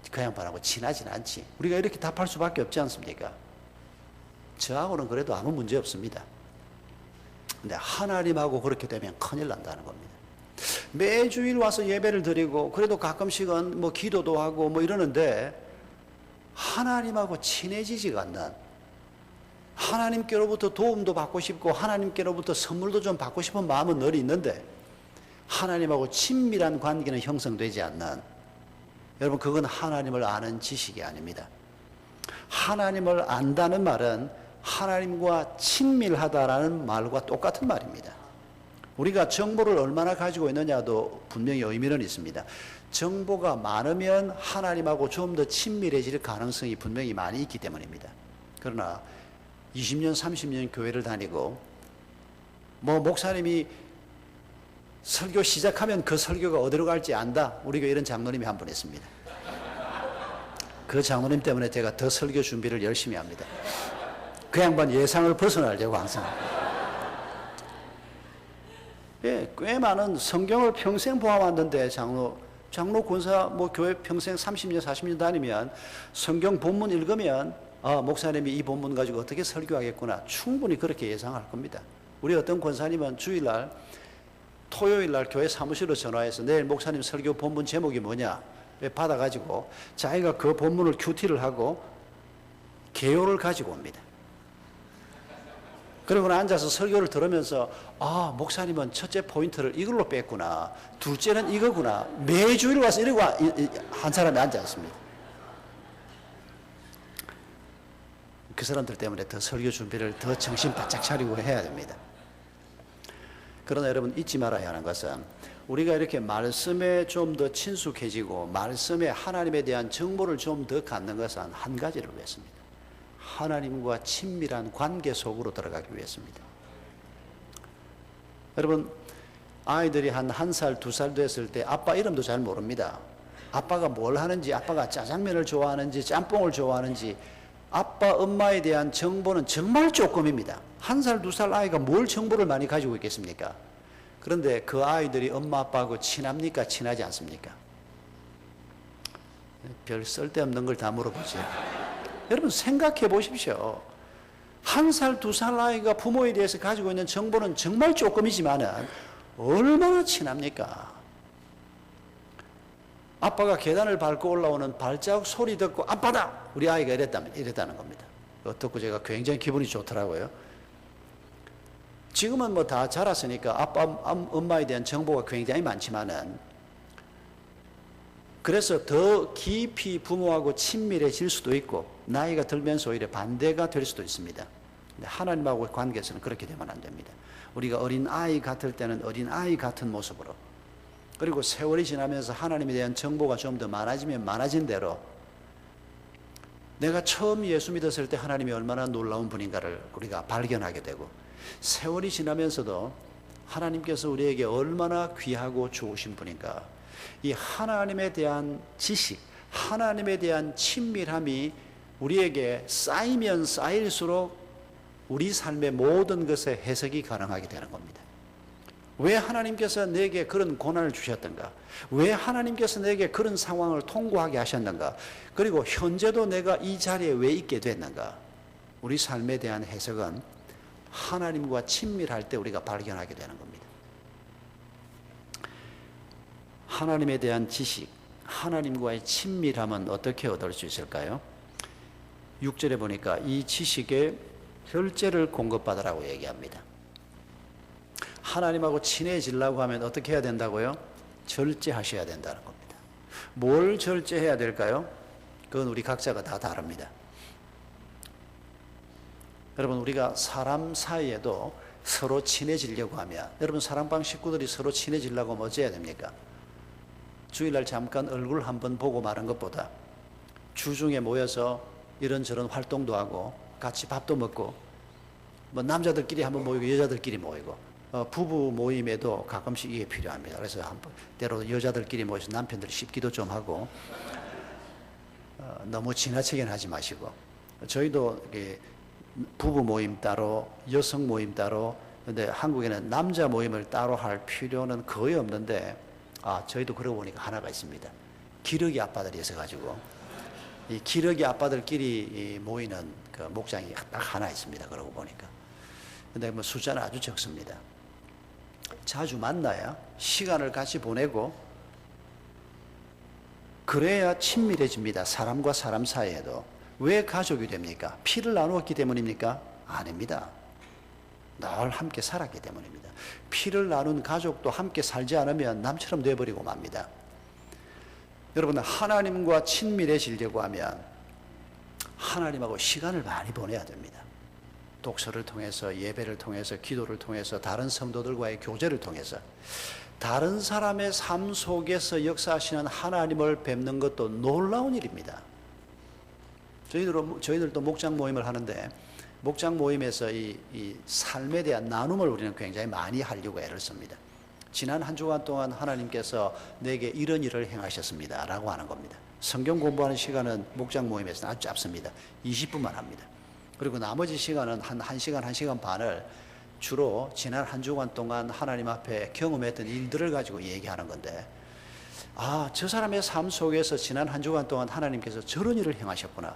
그 양반하고 친하진 않지. 우리가 이렇게 답할 수밖에 없지 않습니까? 저하고는 그래도 아무 문제 없습니다. 근데 하나님하고 그렇게 되면 큰일 난다는 겁니다. 매주일 와서 예배를 드리고 그래도 가끔씩은 기도도 하고 이러는데 하나님하고 친해지지가 않는, 하나님께로부터 도움도 받고 싶고 하나님께로부터 선물도 좀 받고 싶은 마음은 늘 있는데 하나님하고 친밀한 관계는 형성되지 않는, 여러분 그건 하나님을 아는 지식이 아닙니다. 하나님을 안다는 말은 하나님과 친밀하다라는 말과 똑같은 말입니다. 우리가 정보를 얼마나 가지고 있느냐도 분명히 의미는 있습니다. 정보가 많으면 하나님하고 좀 더 친밀해질 가능성이 분명히 많이 있기 때문입니다. 그러나 20년, 30년 교회를 다니고 목사님이 설교 시작하면 그 설교가 어디로 갈지 안다. 우리가 이런 장로님이 한 분 있습니다. 그 장로님 때문에 제가 더 설교 준비를 열심히 합니다. 그 양반 예상을 벗어나려고 항상. 예, 꽤 많은 성경을 평생 보아왔는데 장로 권사 교회 평생 30년, 40년 다니면 성경 본문 읽으면 목사님이 이 본문 가지고 어떻게 설교하겠구나 충분히 그렇게 예상할 겁니다. 우리 어떤 권사님은 주일날 토요일날 교회 사무실로 전화해서 내일 목사님 설교 본문 제목이 뭐냐 받아가지고 자기가 그 본문을 큐티를 하고 개요를 가지고 옵니다. 그리고 앉아서 설교를 들으면서 목사님은 첫째 포인트를 이걸로 뺐구나, 둘째는 이거구나, 매주일 와서 이러고 한 사람이 앉아 있습니다. 그 사람들 때문에 더 설교 준비를 더 정신 바짝 차리고 해야 됩니다. 그러나 여러분 잊지 말아야 하는 것은 우리가 이렇게 말씀에 좀 더 친숙해지고 말씀에 하나님에 대한 정보를 좀 더 갖는 것은 한 가지를 위해서입니다. 하나님과 친밀한 관계 속으로 들어가기 위해서입니다. 여러분, 아이들이 한 1살, 2살 됐을 때 아빠 이름도 잘 모릅니다. 아빠가 뭘 하는지, 아빠가 짜장면을 좋아하는지, 짬뽕을 좋아하는지, 아빠, 엄마에 대한 정보는 정말 조금입니다. 1살, 2살 아이가 뭘 정보를 많이 가지고 있겠습니까? 그런데 그 아이들이 엄마, 아빠하고 친합니까? 친하지 않습니까? 별 쓸데없는 걸 다 물어보지. 여러분, 생각해 보십시오. 1살, 2살 아이가 부모에 대해서 가지고 있는 정보는 정말 조금이지만은 얼마나 친합니까? 아빠가 계단을 밟고 올라오는 발자국 소리 듣고 아빠다! 우리 아이가 이랬다는 겁니다. 듣고 제가 굉장히 기분이 좋더라고요. 지금은 뭐 다 자랐으니까 아빠, 엄마에 대한 정보가 굉장히 많지만은 그래서 더 깊이 부모하고 친밀해질 수도 있고 나이가 들면서 오히려 반대가 될 수도 있습니다. 근데 하나님하고의 관계에서는 그렇게 되면 안 됩니다. 우리가 어린아이 같을 때는 어린아이 같은 모습으로, 그리고 세월이 지나면서 하나님에 대한 정보가 좀 더 많아지면 많아진 대로 내가 처음 예수 믿었을 때 하나님이 얼마나 놀라운 분인가를 우리가 발견하게 되고, 세월이 지나면서도 하나님께서 우리에게 얼마나 귀하고 좋으신 분인가, 이 하나님에 대한 지식, 하나님에 대한 친밀함이 우리에게 쌓이면 쌓일수록 우리 삶의 모든 것에 해석이 가능하게 되는 겁니다. 왜 하나님께서 내게 그런 고난을 주셨던가? 왜 하나님께서 내게 그런 상황을 통과하게 하셨는가? 그리고 현재도 내가 이 자리에 왜 있게 됐는가? 우리 삶에 대한 해석은 하나님과 친밀할 때 우리가 발견하게 되는 겁니다. 하나님에 대한 지식, 하나님과의 친밀함은 어떻게 얻을 수 있을까요? 6절에 보니까 이 지식에 절제를 공급받으라고 얘기합니다. 하나님하고 친해지려고 하면 어떻게 해야 된다고요? 절제하셔야 된다는 겁니다. 뭘 절제해야 될까요? 그건 우리 각자가 다 다릅니다. 여러분, 우리가 사람 사이에도 서로 친해지려고 하면, 여러분 사랑방 식구들이 서로 친해지려고 하면 어찌해야 됩니까? 주일날 잠깐 얼굴 한번 보고 마는 것보다 주중에 모여서 이런저런 활동도 하고 같이 밥도 먹고, 뭐 남자들끼리 한번 모이고 여자들끼리 모이고, 부부 모임에도 가끔씩 이게 필요합니다. 그래서 때로 여자들끼리 모여서 남편들 씹기도 좀 하고, 너무 지나치게는 하지 마시고, 저희도 부부 모임 따로, 여성 모임 따로, 근데 한국에는 남자 모임을 따로 할 필요는 거의 없는데, 저희도 그러고 보니까 하나가 있습니다. 기러기 아빠들이 있어가지고, 이 기러기 아빠들끼리 모이는 그 목장이 딱 하나 있습니다. 그러고 보니까. 근데 뭐 숫자는 아주 적습니다. 자주 만나야 시간을 같이 보내고 그래야 친밀해집니다. 사람과 사람 사이에도. 왜 가족이 됩니까? 피를 나누었기 때문입니까? 아닙니다. 늘 함께 살았기 때문입니다. 피를 나눈 가족도 함께 살지 않으면 남처럼 돼버리고 맙니다. 여러분, 하나님과 친밀해지려고 하면 하나님하고 시간을 많이 보내야 됩니다. 독서를 통해서, 예배를 통해서, 기도를 통해서, 다른 성도들과의 교제를 통해서 다른 사람의 삶 속에서 역사하시는 하나님을 뵙는 것도 놀라운 일입니다. 저희들도 목장 모임을 하는데, 목장 모임에서 이 삶에 대한 나눔을 우리는 굉장히 많이 하려고 애를 씁니다. 지난 한 주간 동안 하나님께서 내게 이런 일을 행하셨습니다 라고 하는 겁니다. 성경 공부하는 시간은 목장 모임에서는 아주 짧습니다. 20분만 합니다. 그리고 나머지 시간은 한 1시간, 1시간 반을 주로 지난 한 주간 동안 하나님 앞에 경험했던 일들을 가지고 얘기하는 건데, 저 사람의 삶 속에서 지난 한 주간 동안 하나님께서 저런 일을 행하셨구나.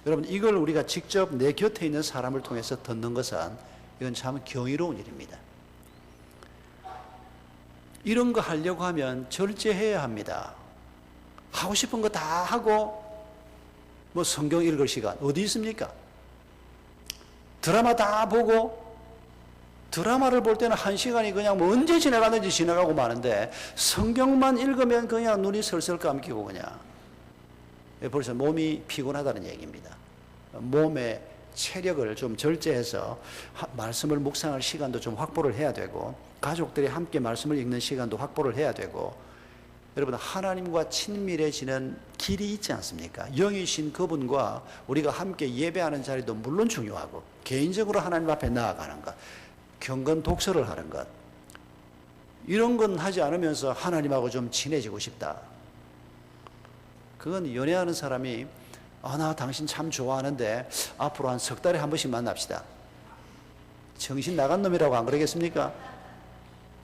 여러분, 이걸 우리가 직접 내 곁에 있는 사람을 통해서 듣는 것은 이건 참 경이로운 일입니다. 이런 거 하려고 하면 절제해야 합니다. 하고 싶은 거 다 하고 뭐 성경 읽을 시간 어디 있습니까? 드라마 다 보고, 드라마를 볼 때는 1시간이 그냥 뭐 언제 지나가는지 지나가고 마는데 성경만 읽으면 그냥 눈이 슬슬 감기고 그냥 벌써 몸이 피곤하다는 얘기입니다. 몸의 체력을 좀 절제해서 말씀을 묵상할 시간도 좀 확보를 해야 되고, 가족들이 함께 말씀을 읽는 시간도 확보를 해야 되고, 여러분, 하나님과 친밀해지는 길이 있지 않습니까? 영이신 그분과 우리가 함께 예배하는 자리도 물론 중요하고, 개인적으로 하나님 앞에 나아가는 것, 경건 독서를 하는 것, 이런 건 하지 않으면서 하나님하고 좀 친해지고 싶다. 그건 연애하는 사람이 나 당신 참 좋아하는데 앞으로 한 석 달에 한 번씩 만납시다. 정신 나간 놈이라고 안 그러겠습니까?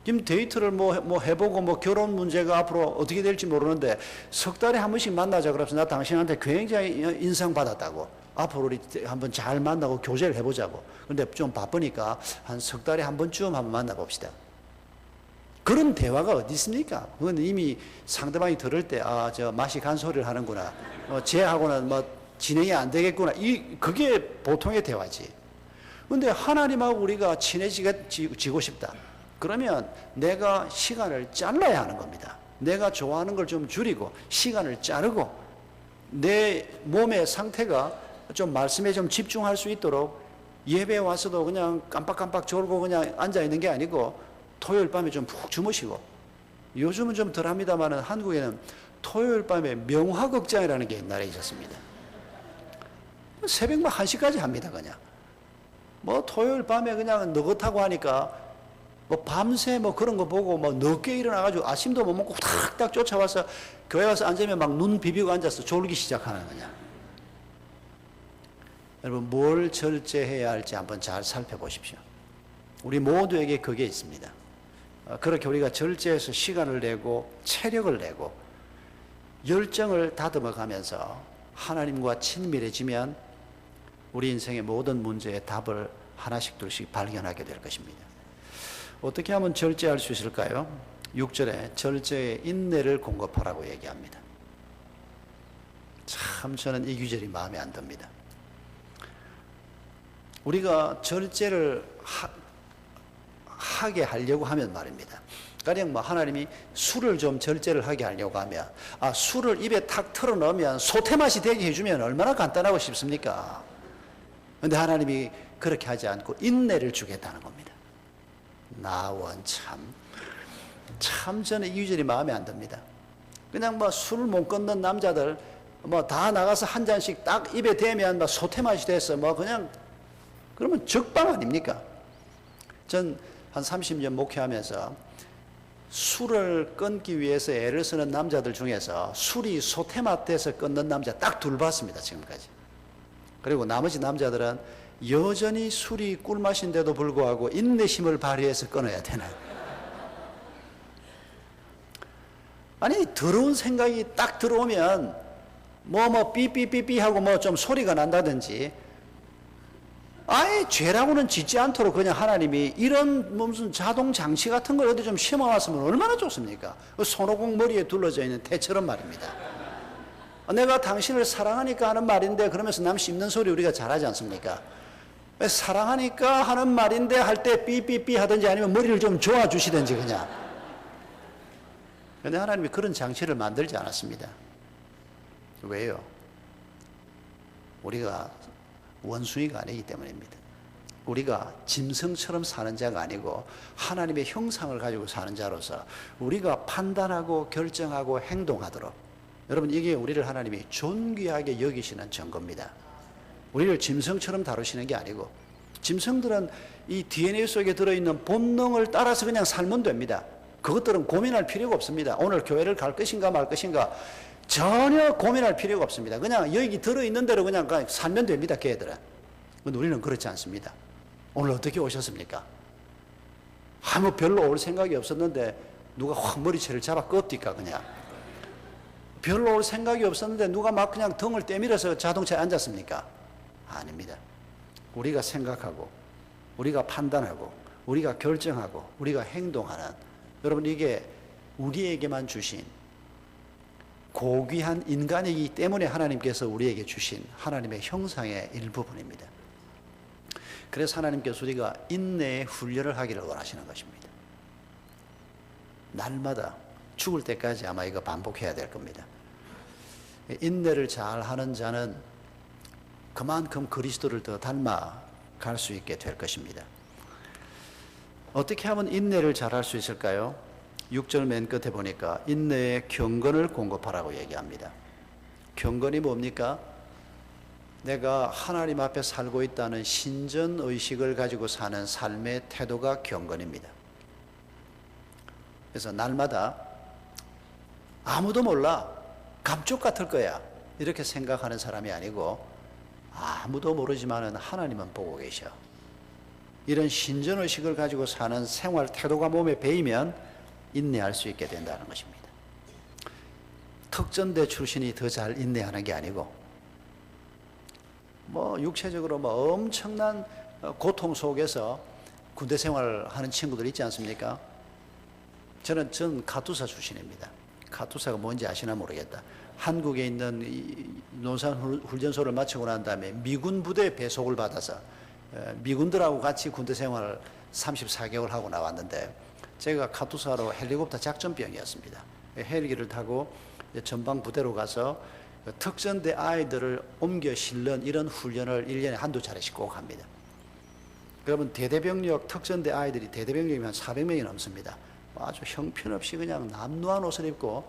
지금 데이트를 뭐 해보고 뭐 결혼 문제가 앞으로 어떻게 될지 모르는데 석 달에 한 번씩 만나자 그래서 나 당신한테 굉장히 인상받았다고. 앞으로 우리 한번 잘 만나고 교제를 해보자고. 근데 좀 바쁘니까 한 석 달에 한 번쯤 한번 만나봅시다. 그런 대화가 어디 있습니까? 그건 이미 상대방이 들을 때, 저 맛이 간 소리를 하는구나. 쟤하고는 뭐 진행이 안 되겠구나. 그게 보통의 대화지. 근데 하나님하고 우리가 친해지고 싶다. 그러면 내가 시간을 잘라야 하는 겁니다. 내가 좋아하는 걸 좀 줄이고 시간을 자르고 내 몸의 상태가 좀 말씀에 좀 집중할 수 있도록 예배에 와서도 그냥 깜빡깜빡 졸고 그냥 앉아 있는 게 아니고 토요일 밤에 좀 푹 주무시고, 요즘은 좀 덜 합니다만은 한국에는 토요일 밤에 명화극장이라는 게 옛날에 있었습니다. 새벽 막 1시까지 합니다. 그냥 뭐 토요일 밤에 그냥 너긋하고 하니까 뭐 밤새 뭐 그런 거 보고 뭐 늦게 일어나가지고 아침도 못 먹고 탁탁 쫓아와서 교회 와서 앉으면 막 눈 비비고 앉아서 졸기 시작하는 거냐. 여러분, 뭘 절제해야 할지 한번 잘 살펴보십시오. 우리 모두에게 그게 있습니다. 그렇게 우리가 절제해서 시간을 내고 체력을 내고 열정을 다듬어 가면서 하나님과 친밀해지면 우리 인생의 모든 문제의 답을 하나씩 둘씩 발견하게 될 것입니다. 어떻게 하면 절제할 수 있을까요? 6절에 절제의 인내를 공급하라고 얘기합니다. 참 저는 이 구절이 마음에 안 듭니다. 우리가 절제를 하게 하려고 하면 말입니다. 가령 뭐 하나님이 술을 좀 절제를 하게 하려고 하면 술을 입에 탁 틀어 넣으면 소태 맛이 되게 해주면 얼마나 간단하고 쉽습니까? 그런데 하나님이 그렇게 하지 않고 인내를 주겠다는 겁니다. 나원 참 저는 이 구절이 마음에 안 듭니다. 그냥 뭐 술을 못 끊는 남자들 뭐 다 나가서 한 잔씩 딱 입에 대면 막 소태 맛이 돼서 뭐 그냥 그러면 적방 아닙니까? 전 한 30년 목회하면서 술을 끊기 위해서 애를 쓰는 남자들 중에서 술이 소태맛 돼서 끊는 남자 딱 둘 봤습니다, 지금까지. 그리고 나머지 남자들은 여전히 술이 꿀맛인데도 불구하고 인내심을 발휘해서 끊어야 되나. 아니, 더러운 생각이 딱 들어오면 삐삐삐삐 하고 뭐 좀 소리가 난다든지, 아예 죄라고는 짓지 않도록 그냥 하나님이 이런 무슨 자동 장치 같은 걸 어디 좀 심어놨으면 얼마나 좋습니까? 손오공 머리에 둘러져 있는 태처럼 말입니다. 내가 당신을 사랑하니까 하는 말인데 그러면서 남 씹는 소리 우리가 잘하지 않습니까? 사랑하니까 하는 말인데 할 때 삐삐삐 하든지 아니면 머리를 좀 조아주시든지 그냥. 그런데 하나님이 그런 장치를 만들지 않았습니다. 왜요? 우리가 원숭이가 아니기 때문입니다. 우리가 짐승처럼 사는 자가 아니고 하나님의 형상을 가지고 사는 자로서 우리가 판단하고 결정하고 행동하도록, 여러분, 이게 우리를 하나님이 존귀하게 여기시는 증거입니다. 우리를 짐승처럼 다루시는 게 아니고, 짐승들은 이 DNA 속에 들어있는 본능을 따라서 그냥 살면 됩니다. 그것들은 고민할 필요가 없습니다. 오늘 교회를 갈 것인가 말 것인가 전혀 고민할 필요가 없습니다. 그냥 여기 들어있는 대로 그냥 살면 됩니다, 걔들은. 근데 우리는 그렇지 않습니다. 오늘 어떻게 오셨습니까? 아무 별로 올 생각이 없었는데 누가 확 머리채를 잡아 끄었디까 그냥. 별로 올 생각이 없었는데 누가 막 그냥 등을 떼밀어서 자동차에 앉았습니까? 아닙니다. 우리가 생각하고 우리가 판단하고 우리가 결정하고 우리가 행동하는, 여러분, 이게 우리에게만 주신 고귀한 인간이기 때문에 하나님께서 우리에게 주신 하나님의 형상의 일부분입니다. 그래서 하나님께서 우리가 인내의 훈련을 하기를 원하시는 것입니다. 날마다 죽을 때까지 아마 이거 반복해야 될 겁니다. 인내를 잘 하는 자는 그만큼 그리스도를 더 닮아갈 수 있게 될 것입니다. 어떻게 하면 인내를 잘 할 수 있을까요? 6절 맨 끝에 보니까 인내의 경건을 공급하라고 얘기합니다. 경건이 뭡니까? 내가 하나님 앞에 살고 있다는 신전의식을 가지고 사는 삶의 태도가 경건입니다. 그래서 날마다 아무도 몰라, 감쪽 같을 거야, 이렇게 생각하는 사람이 아니고 아무도 모르지만은 하나님은 보고 계셔. 이런 신전의식을 가지고 사는 생활 태도가 몸에 배이면 인내할 수 있게 된다는 것입니다. 특전대 출신이 더 잘 인내하는 게 아니고 육체적으로 엄청난 고통 속에서 군대 생활하는 친구들 있지 않습니까? 전 카투사 출신입니다. 카투사가 뭔지 아시나 모르겠다. 한국에 있는 논산훈련소를 마치고 난 다음에 미군 부대 배속을 받아서 미군들하고 같이 군대 생활을 34개월 하고 나왔는데, 제가 카투사로 헬리콥터 작전병이었습니다. 헬기를 타고 전방 부대로 가서 특전대 아이들을 옮겨 실는 이런 훈련을 1년에 한두 차례씩 꼭 합니다. 여러분, 대대병력 특전대 아이들이 대대병력이 한 400명이 넘습니다. 아주 형편없이 그냥 남루한 옷을 입고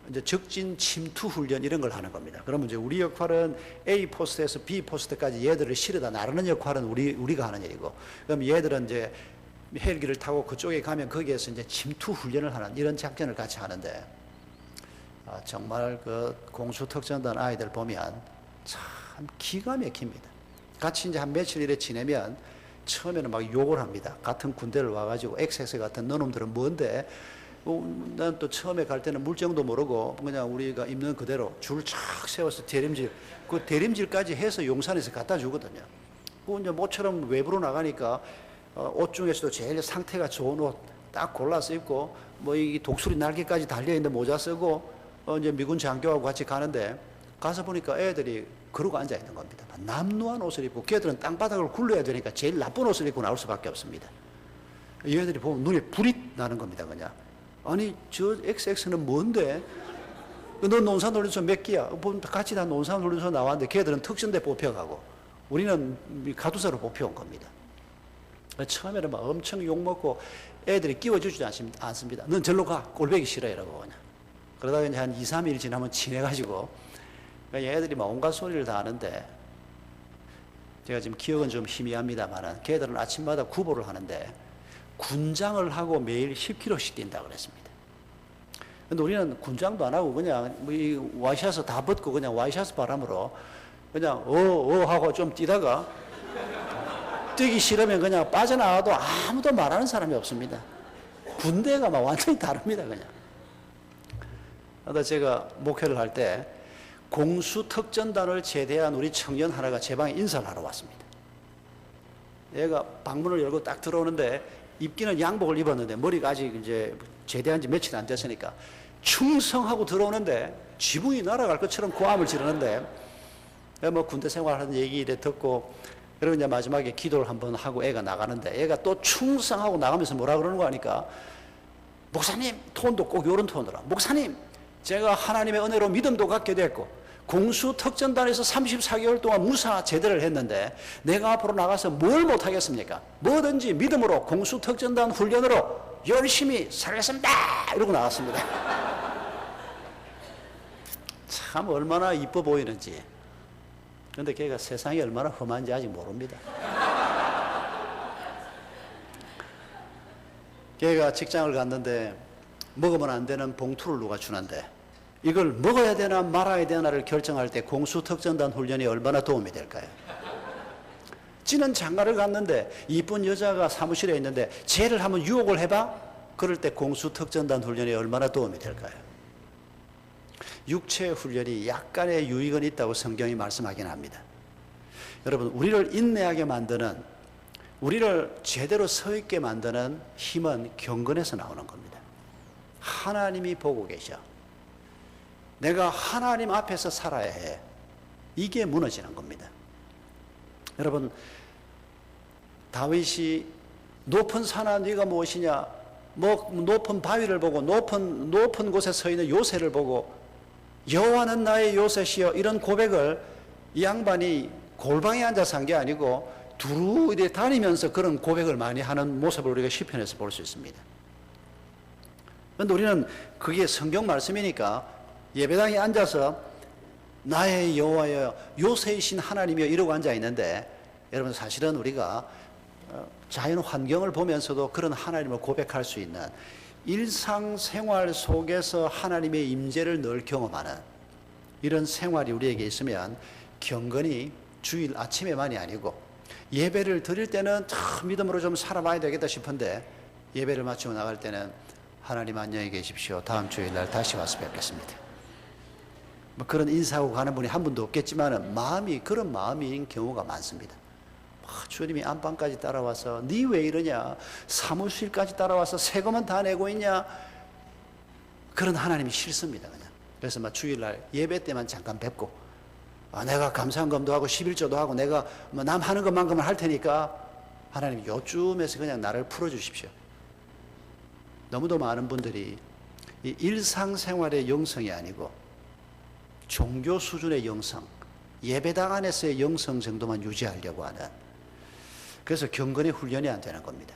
이제 적진 침투 훈련 이런 걸 하는 겁니다. 그러면 이제 우리 역할은 A 포스트에서 B 포스트까지 얘들을 실어다 나르는 역할은 우리가 하는 일이고, 그럼 얘들은 이제 헬기를 타고 그쪽에 가면 거기에서 이제 침투 훈련을 하는 이런 작전을 같이 하는데, 정말 그 공수특전단 아이들 보면 참 기가 막힙니다. 같이 이제 한 며칠 이래 지내면 처음에는 막 욕을 합니다. 같은 군대를 와가지고 XX 같은 너놈들은 뭔데? 난 또 처음에 갈 때는 물정도 모르고 그냥 우리가 입는 그대로 줄 쫙 세워서 그 대림질까지 해서 용산에서 갖다 주거든요. 그 이제 모처럼 외부로 나가니까 옷 중에서도 제일 상태가 좋은 옷 딱 골라서 입고 이 독수리 날개까지 달려있는 모자 쓰고 이제 미군 장교하고 같이 가는데, 가서 보니까 애들이 그러고 앉아 있는 겁니다. 남루한 옷을 입고, 걔들은 땅바닥을 굴러야 되니까 제일 나쁜 옷을 입고 나올 수밖에 없습니다. 얘들이 보면 눈에 불이 나는 겁니다. 그냥 아니 저 XX는 뭔데? 너 논산훈련소 몇 기야? 같이 다 논산훈련소 나왔는데 걔들은 특전대 뽑혀가고 우리는 가두사로 뽑혀온 겁니다. 처음에는 막 엄청 욕먹고 애들이 끼워주지 않습니다. 넌 절로 가, 꼴보기 싫어 이러고 그냥. 그러다가 이제 한 2, 3일 지나면 친해가지고 애들이 막 온갖 소리를 다 하는데, 제가 지금 기억은 좀 희미합니다만 걔들은 아침마다 구보를 하는데 군장을 하고 매일 10km씩 뛴다고 그랬습니다. 근데 우리는 군장도 안 하고 그냥 이 와이셔츠 다 벗고 그냥 와이셔츠 바람으로 그냥 하고 좀 뛰다가 뛰기 싫으면 그냥 빠져나와도 아무도 말하는 사람이 없습니다. 군대가 막 완전히 다릅니다. 그냥. 그러다 제가 목회를 할 때 공수특전단을 제대한 우리 청년 하나가 제 방에 인사를 하러 왔습니다. 얘가 방문을 열고 딱 들어오는데 입기는 양복을 입었는데 머리가 아직 이제 제대한 지 며칠 안 됐으니까 충성하고 들어오는데 지붕이 날아갈 것처럼 고함을 지르는데, 군대 생활하는 얘기 이래 듣고, 그리고 이제 마지막에 기도를 한번 하고 애가 나가는데, 애가 또 충성하고 나가면서 뭐라 그러는 거 하니까, 목사님, 톤도 꼭 이런 톤으로, 목사님, 제가 하나님의 은혜로 믿음도 갖게 됐고 공수특전단에서 34개월 동안 무사 제대를 했는데 내가 앞으로 나가서 뭘 못하겠습니까? 뭐든지 믿음으로 공수특전단 훈련으로 열심히 살겠습니다 이러고 나왔습니다. 참 얼마나 이뻐 보이는지. 그런데 걔가 세상이 얼마나 험한지 아직 모릅니다. 걔가 직장을 갔는데 먹으면 안 되는 봉투를 누가 주는데 이걸 먹어야 되나 말아야 되나를 결정할 때 공수특전단 훈련이 얼마나 도움이 될까요? 지는 장가를 갔는데 이쁜 여자가 사무실에 있는데 쟤를 한번 유혹을 해봐? 그럴 때 공수특전단 훈련이 얼마나 도움이 될까요? 육체 훈련이 약간의 유익은 있다고 성경이 말씀하긴 합니다. 여러분, 우리를 인내하게 만드는, 우리를 제대로 서 있게 만드는 힘은 경건에서 나오는 겁니다. 하나님이 보고 계셔. 내가 하나님 앞에서 살아야 해. 이게 무너지는 겁니다. 여러분, 다윗이 높은 산하 네가 무엇이냐, 높은 바위를 보고 높은 곳에 서 있는 요새를 보고 여호와는 나의 요새시여, 이런 고백을 이 양반이 골방에 앉아서 한 게 아니고 두루 이렇게 다니면서 그런 고백을 많이 하는 모습을 우리가 시편에서 볼 수 있습니다. 그런데 우리는 그게 성경 말씀이니까 예배당에 앉아서 나의 여호와여 요새이신 하나님이여 이러고 앉아 있는데, 여러분 사실은 우리가 자연 환경을 보면서도 그런 하나님을 고백할 수 있는 일상생활 속에서 하나님의 임재를 늘 경험하는 이런 생활이 우리에게 있으면 경건이 주일 아침에만이 아니고 예배를 드릴 때는 참 믿음으로 좀 살아봐야 되겠다 싶은데 예배를 마치고 나갈 때는 하나님 안녕히 계십시오. 다음 주일날 다시 와서 뵙겠습니다. 뭐 그런 인사하고 가는 분이 한 분도 없겠지만 그런 마음인 경우가 많습니다. 주님이 안방까지 따라와서 네 왜 이러냐, 사무실까지 따라와서 세금은 다 내고 있냐, 그런 하나님이 싫습니다. 그냥. 그래서 막 주일날 예배 때만 잠깐 뵙고 내가 감사헌금도 하고 11조도 하고 내가 뭐 남 하는 것만큼은 할 테니까 하나님 요쯤에서 그냥 나를 풀어주십시오. 너무도 많은 분들이 이 일상생활의 영성이 아니고 종교 수준의 영성, 예배당 안에서의 영성 정도만 유지하려고 하는, 그래서 경건의 훈련이 안 되는 겁니다.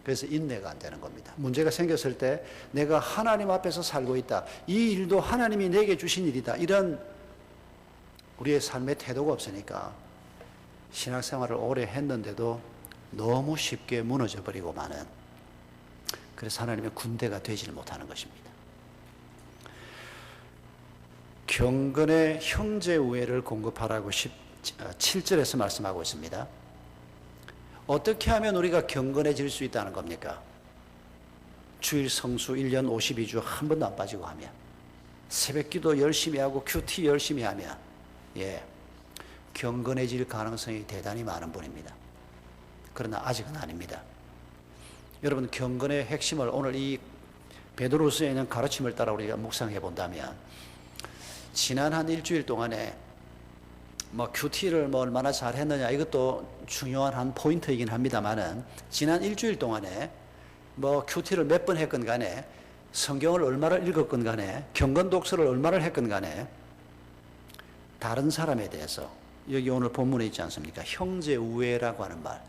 그래서 인내가 안 되는 겁니다. 문제가 생겼을 때 내가 하나님 앞에서 살고 있다, 이 일도 하나님이 내게 주신 일이다, 이런 우리의 삶의 태도가 없으니까 신학생활을 오래 했는데도 너무 쉽게 무너져 버리고 마는, 그래서 하나님의 군대가 되지를 못하는 것입니다. 경건의 형제 우애를 공급하라고 7절에서 말씀하고 있습니다. 어떻게 하면 우리가 경건해질 수 있다는 겁니까? 주일 성수 1년 52주 한 번도 안 빠지고 하면, 새벽기도 열심히 하고 큐티 열심히 하면 경건해질 가능성이 대단히 많은 분입니다. 그러나 아직은 아닙니다. 여러분, 경건의 핵심을 오늘 이 베드로서에 있는 가르침을 따라 우리가 묵상해 본다면, 지난 한 일주일 동안에 뭐 큐티를 뭐 얼마나 잘했느냐 이것도 중요한 한 포인트이긴 합니다만은, 지난 일주일 동안에 뭐 큐티를 몇 번 했건 간에, 성경을 얼마나 읽었건 간에, 경건 독서를 얼마나 했건 간에, 다른 사람에 대해서, 여기 오늘 본문에 있지 않습니까? 형제 우애라고 하는 말,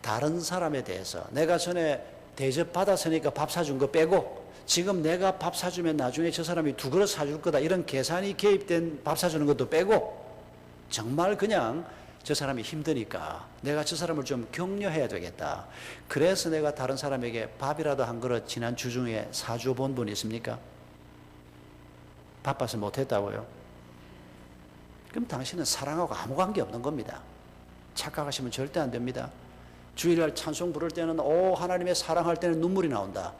다른 사람에 대해서 내가 전에 대접 받았으니까 밥 사준 거 빼고 지금 내가 밥 사주면 나중에 저 사람이 2그릇 사줄 거다, 이런 계산이 개입된 밥 사주는 것도 빼고, 정말 그냥 저 사람이 힘드니까 내가 저 사람을 좀 격려해야 되겠다, 그래서 내가 다른 사람에게 밥이라도 한 그릇 지난 주 중에 사줘 본 분 있습니까? 바빠서 못했다고요? 그럼 당신은 사랑하고 아무 관계 없는 겁니다. 착각하시면 절대 안 됩니다. 주일날 찬송 부를 때는 하나님의 사랑할 때는 눈물이 나온다,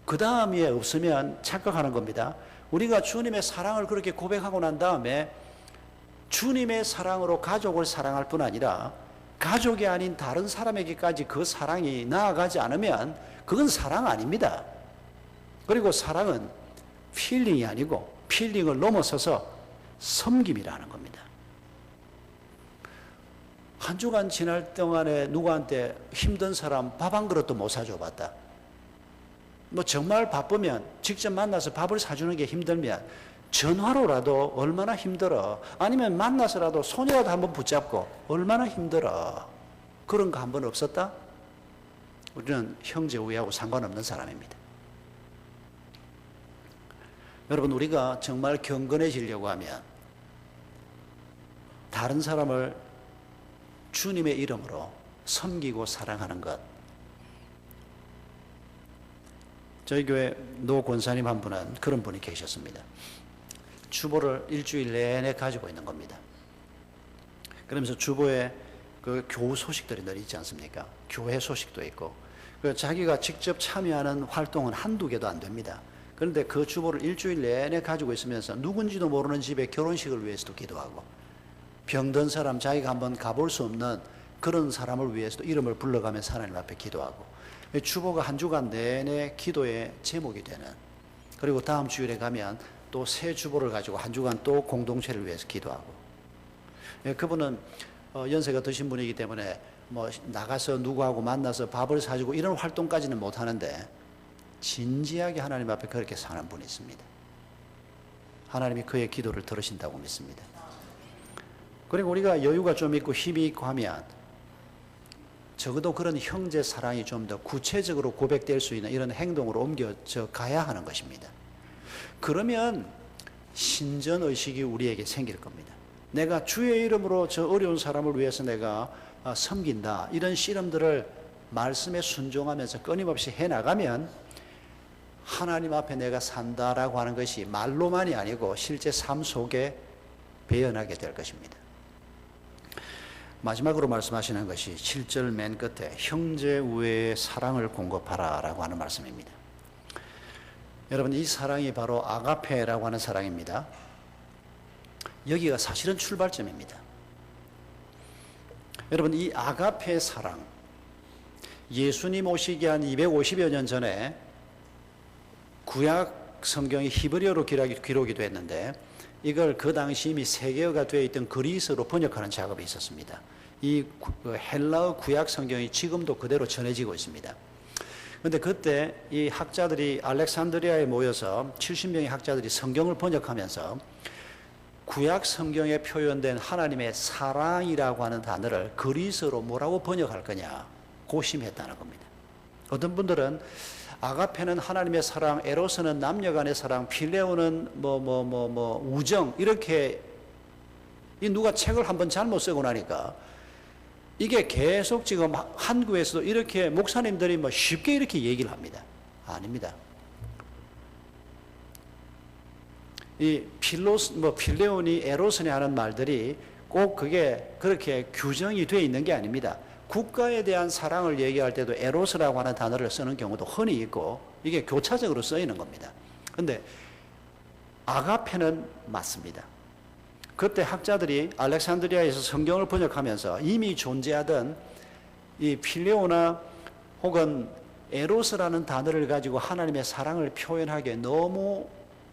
그 다음에 없으면 착각하는 겁니다. 우리가 주님의 사랑을 그렇게 고백하고 난 다음에 주님의 사랑으로 가족을 사랑할 뿐 아니라 가족이 아닌 다른 사람에게까지 그 사랑이 나아가지 않으면 그건 사랑 아닙니다. 그리고 사랑은 필링이 아니고 필링을 넘어서서 섬김이라는 겁니다. 한 주간 지날 동안에 누구한테 힘든 사람 밥 한 그릇도 못 사줘 봤다. 뭐 정말 바쁘면 직접 만나서 밥을 사주는 게 힘들면 전화로라도 얼마나 힘들어, 아니면 만나서라도 손이라도 한번 붙잡고 얼마나 힘들어, 그런 거 한 번 없었다? 우리는 형제 우애하고 상관없는 사람입니다. 여러분, 우리가 정말 경건해지려고 하면 다른 사람을 주님의 이름으로 섬기고 사랑하는 것. 저희 교회 노 권사님 한 분은 그런 분이 계셨습니다. 주보를 일주일 내내 가지고 있는 겁니다. 그러면서 주보에 그 교우 소식들이 늘 있지 않습니까? 교회 소식도 있고, 자기가 직접 참여하는 활동은 한두 개도 안 됩니다. 그런데 그 주보를 일주일 내내 가지고 있으면서 누군지도 모르는 집에 결혼식을 위해서도 기도하고, 병든 사람, 자기가 한번 가볼 수 없는 그런 사람을 위해서도 이름을 불러가면서 하나님 앞에 기도하고, 주보가 한 주간 내내 기도의 제목이 되는, 그리고 다음 주일에 가면 또 새 주보를 가지고 한 주간 또 공동체를 위해서 기도하고, 그분은 연세가 드신 분이기 때문에 뭐 나가서 누구하고 만나서 밥을 사주고 이런 활동까지는 못 하는데 진지하게 하나님 앞에 그렇게 사는 분이 있습니다. 하나님이 그의 기도를 들으신다고 믿습니다. 그리고 우리가 여유가 좀 있고 힘이 있고 하면 적어도 그런 형제 사랑이 좀 더 구체적으로 고백될 수 있는 이런 행동으로 옮겨져 가야 하는 것입니다. 그러면 신전의식이 우리에게 생길 겁니다. 내가 주의 이름으로 저 어려운 사람을 위해서 내가 섬긴다, 이런 씨름들을 말씀에 순종하면서 끊임없이 해나가면 하나님 앞에 내가 산다라고 하는 것이 말로만이 아니고 실제 삶 속에 배어나게 될 것입니다. 마지막으로 말씀하시는 것이 7절 맨 끝에 형제 우애의 사랑을 공급하라 라고 하는 말씀입니다. 여러분, 이 사랑이 바로 아가페라고 하는 사랑입니다. 여기가 사실은 출발점입니다. 여러분, 이 아가페 사랑, 예수님 오시기 한 250여 년 전에 구약 성경이 히브리어로 기록이 됐는데 이걸 그 당시 이미 세계어가 되어 있던 그리스어로 번역하는 작업이 있었습니다. 이 헬라어 구약 성경이 지금도 그대로 전해지고 있습니다. 그런데 그때 이 학자들이 알렉산드리아에 모여서 70명의 학자들이 성경을 번역하면서 구약 성경에 표현된 하나님의 사랑이라고 하는 단어를 그리스어로 뭐라고 번역할 거냐 고심했다는 겁니다. 어떤 분들은 아가페는 하나님의 사랑, 에로스는 남녀간의 사랑, 필레오는 우정, 이렇게 누가 책을 한번 잘못 쓰고 나니까 이게 계속 지금 한국에서도 이렇게 목사님들이 쉽게 이렇게 얘기를 합니다. 아닙니다. 이 필레오니 에로스니 하는 말들이 꼭 그게 그렇게 규정이 되어 있는 게 아닙니다. 국가에 대한 사랑을 얘기할 때도 에로스라고 하는 단어를 쓰는 경우도 흔히 있고 이게 교차적으로 쓰이는 겁니다. 그런데 아가페는 맞습니다. 그때 학자들이 알렉산드리아에서 성경을 번역하면서 이미 존재하던 이 필레오나 혹은 에로스라는 단어를 가지고 하나님의 사랑을 표현하기에 너무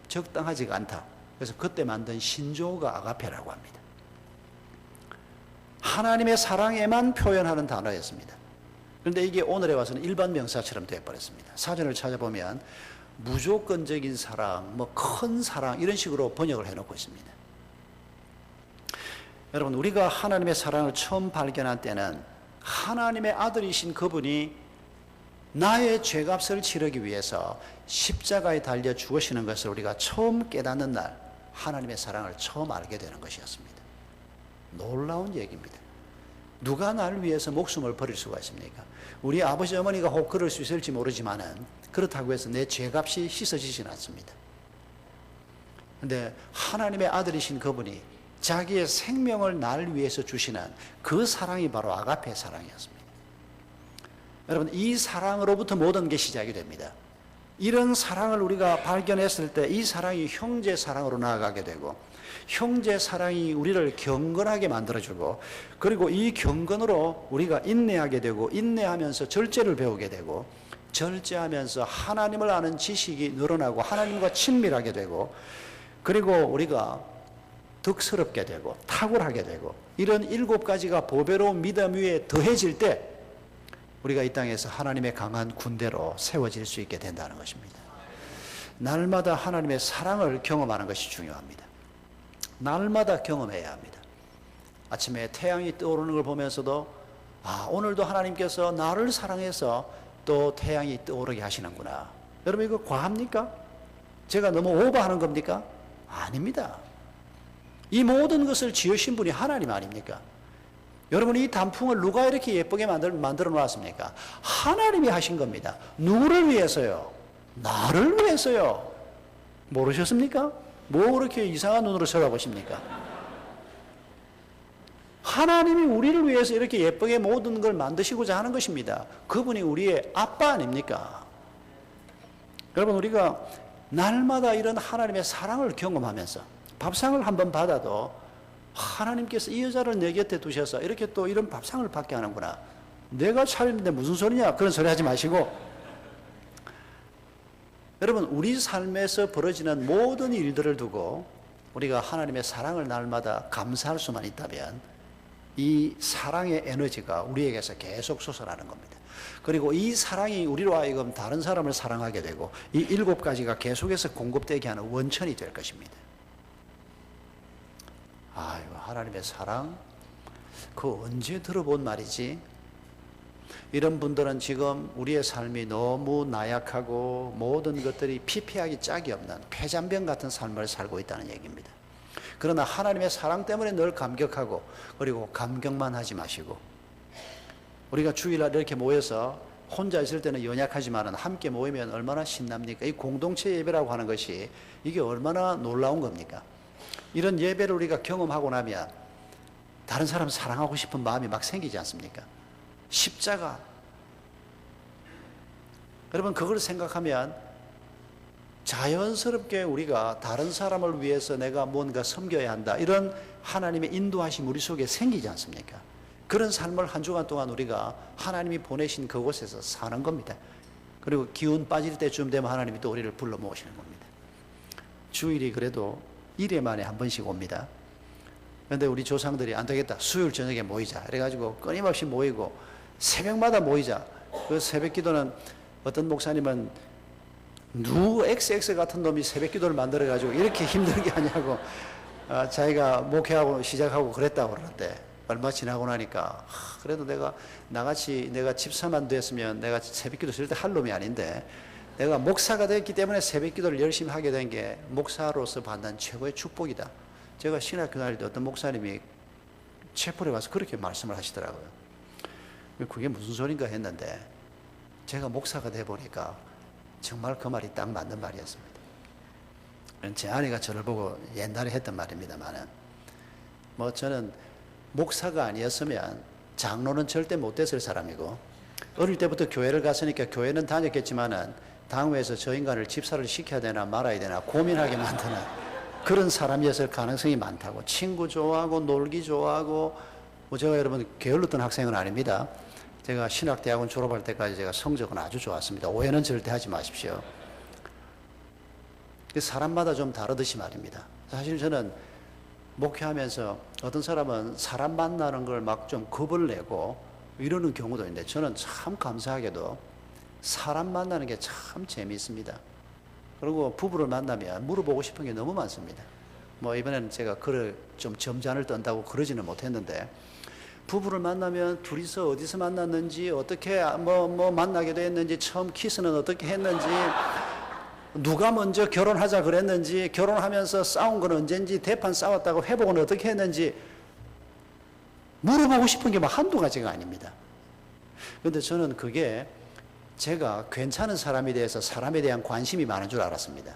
적당하지가 않다. 그래서 그때 만든 신조어가 아가페라고 합니다. 하나님의 사랑에만 표현하는 단어였습니다. 그런데 이게 오늘에 와서는 일반 명사처럼 되어버렸습니다. 사전을 찾아보면 무조건적인 사랑, 큰 사랑 이런 식으로 번역을 해놓고 있습니다. 여러분, 우리가 하나님의 사랑을 처음 발견한 때는 하나님의 아들이신 그분이 나의 죄값을 치르기 위해서 십자가에 달려 죽으시는 것을 우리가 처음 깨닫는 날 하나님의 사랑을 처음 알게 되는 것이었습니다. 놀라운 얘기입니다. 누가 나를 위해서 목숨을 버릴 수가 있습니까? 우리 아버지 어머니가 혹 그럴 수 있을지 모르지만은 그렇다고 해서 내 죄값이 씻어지지는 않습니다. 그런데 하나님의 아들이신 그분이 자기의 생명을 나를 위해서 주시는 그 사랑이 바로 아가페 사랑이었습니다. 여러분, 이 사랑으로부터 모든 게 시작이 됩니다. 이런 사랑을 우리가 발견했을 때 이 사랑이 형제 사랑으로 나아가게 되고 형제 사랑이 우리를 경건하게 만들어주고 그리고 이 경건으로 우리가 인내하게 되고 인내하면서 절제를 배우게 되고 절제하면서 하나님을 아는 지식이 늘어나고 하나님과 친밀하게 되고 그리고 우리가 덕스럽게 되고 탁월하게 되고 이런 7가지가 보배로운 믿음 위에 더해질 때 우리가 이 땅에서 하나님의 강한 군대로 세워질 수 있게 된다는 것입니다. 날마다 하나님의 사랑을 경험하는 것이 중요합니다. 날마다 경험해야 합니다. 아침에 태양이 떠오르는 걸 보면서도 오늘도 하나님께서 나를 사랑해서 또 태양이 떠오르게 하시는구나. 여러분, 이거 과합니까? 제가 너무 오버하는 겁니까? 아닙니다. 이 모든 것을 지으신 분이 하나님 아닙니까? 여러분, 이 단풍을 누가 이렇게 예쁘게 만들어 놓았습니까? 하나님이 하신 겁니다. 누구를 위해서요? 나를 위해서요. 모르셨습니까? 뭐 그렇게 이상한 눈으로 쳐다보십니까? 하나님이 우리를 위해서 이렇게 예쁘게 모든 걸 만드시고자 하는 것입니다. 그분이 우리의 아빠 아닙니까? 여러분, 우리가 날마다 이런 하나님의 사랑을 경험하면서 밥상을 한번 받아도 하나님께서 이 여자를 내 곁에 두셔서 이렇게 또 이런 밥상을 받게 하는구나. 내가 차렸는데 무슨 소리냐? 그런 소리 하지 마시고 여러분, 우리 삶에서 벌어지는 모든 일들을 두고 우리가 하나님의 사랑을 날마다 감사할 수만 있다면 이 사랑의 에너지가 우리에게서 계속 솟아나는 겁니다. 그리고 이 사랑이 우리로 하여금 다른 사람을 사랑하게 되고 이 7가지가 계속해서 공급되게 하는 원천이 될 것입니다. 아이고, 하나님의 사랑, 그거 언제 들어본 말이지? 이런 분들은 지금 우리의 삶이 너무 나약하고 모든 것들이 피폐하기 짝이 없는 폐잔병 같은 삶을 살고 있다는 얘기입니다. 그러나 하나님의 사랑 때문에 늘 감격하고 그리고 감격만 하지 마시고 우리가 주일날 이렇게 모여서 혼자 있을 때는 연약하지만 함께 모이면 얼마나 신납니까? 이 공동체 예배라고 하는 것이 이게 얼마나 놀라운 겁니까? 이런 예배를 우리가 경험하고 나면 다른 사람 사랑하고 싶은 마음이 막 생기지 않습니까? 십자가. 여러분, 그걸 생각하면 자연스럽게 우리가 다른 사람을 위해서 내가 뭔가 섬겨야 한다, 이런 하나님의 인도하심 우리 속에 생기지 않습니까? 그런 삶을 한 주간 동안 우리가 하나님이 보내신 그곳에서 사는 겁니다. 그리고 기운 빠질 때쯤 되면 하나님이 또 우리를 불러 모으시는 겁니다. 주일이 그래도 1회 만에 한 번씩 옵니다. 그런데 우리 조상들이 안 되겠다, 수요일 저녁에 모이자 그래가지고 끊임없이 모이고 새벽마다 모이자. 그 새벽 기도는 어떤 목사님은 누구 XX 같은 놈이 새벽 기도를 만들어가지고 이렇게 힘들게 하냐고 자기가 목회하고 시작하고 그랬다고 그러는데, 얼마 지나고 나니까 그래도 내가 나같이 내가 집사만 됐으면 내가 새벽 기도 절대 할 놈이 아닌데, 내가 목사가 됐기 때문에 새벽 기도를 열심히 하게 된 게 목사로서 받는 최고의 축복이다. 제가 신학교 다닐 때 어떤 목사님이 채플에 가서 그렇게 말씀을 하시더라고요. 그게 무슨 소린가 했는데 제가 목사가 돼 보니까 정말 그 말이 딱 맞는 말이었습니다. 제 아내가 저를 보고 옛날에 했던 말입니다만은, 뭐 저는 목사가 아니었으면 장로는 절대 못 됐을 사람이고, 어릴 때부터 교회를 갔으니까 교회는 다녔겠지만은 당회에서 저 인간을 집사를 시켜야 되나 말아야 되나 고민하게 만드는 그런 사람이었을 가능성이 많다고. 친구 좋아하고 놀기 좋아하고, 뭐 제가 여러분 게을렀던 학생은 아닙니다. 제가 신학대학원 졸업할 때까지 제가 성적은 아주 좋았습니다. 오해는 절대 하지 마십시오. 사람마다 좀 다르듯이 말입니다. 사실 저는 목회하면서 어떤 사람은 사람 만나는 걸 막 좀 겁을 내고 이러는 경우도 있는데, 저는 참 감사하게도 사람 만나는 게 참 재미있습니다. 그리고 부부를 만나면 물어보고 싶은 게 너무 많습니다. 뭐 이번에는 제가 글을 좀 점잖을 떤다고 그러지는 못했는데, 부부를 만나면 둘이서 어디서 만났는지, 어떻게 뭐 만나게 됐는지, 처음 키스는 어떻게 했는지, 누가 먼저 결혼하자 그랬는지, 결혼하면서 싸운 건 언젠지, 대판 싸웠다고 회복은 어떻게 했는지 물어보고 싶은 게 막 한두 가지가 아닙니다. 그런데 저는 그게 제가 괜찮은 사람에 대해서 사람에 대한 관심이 많은 줄 알았습니다.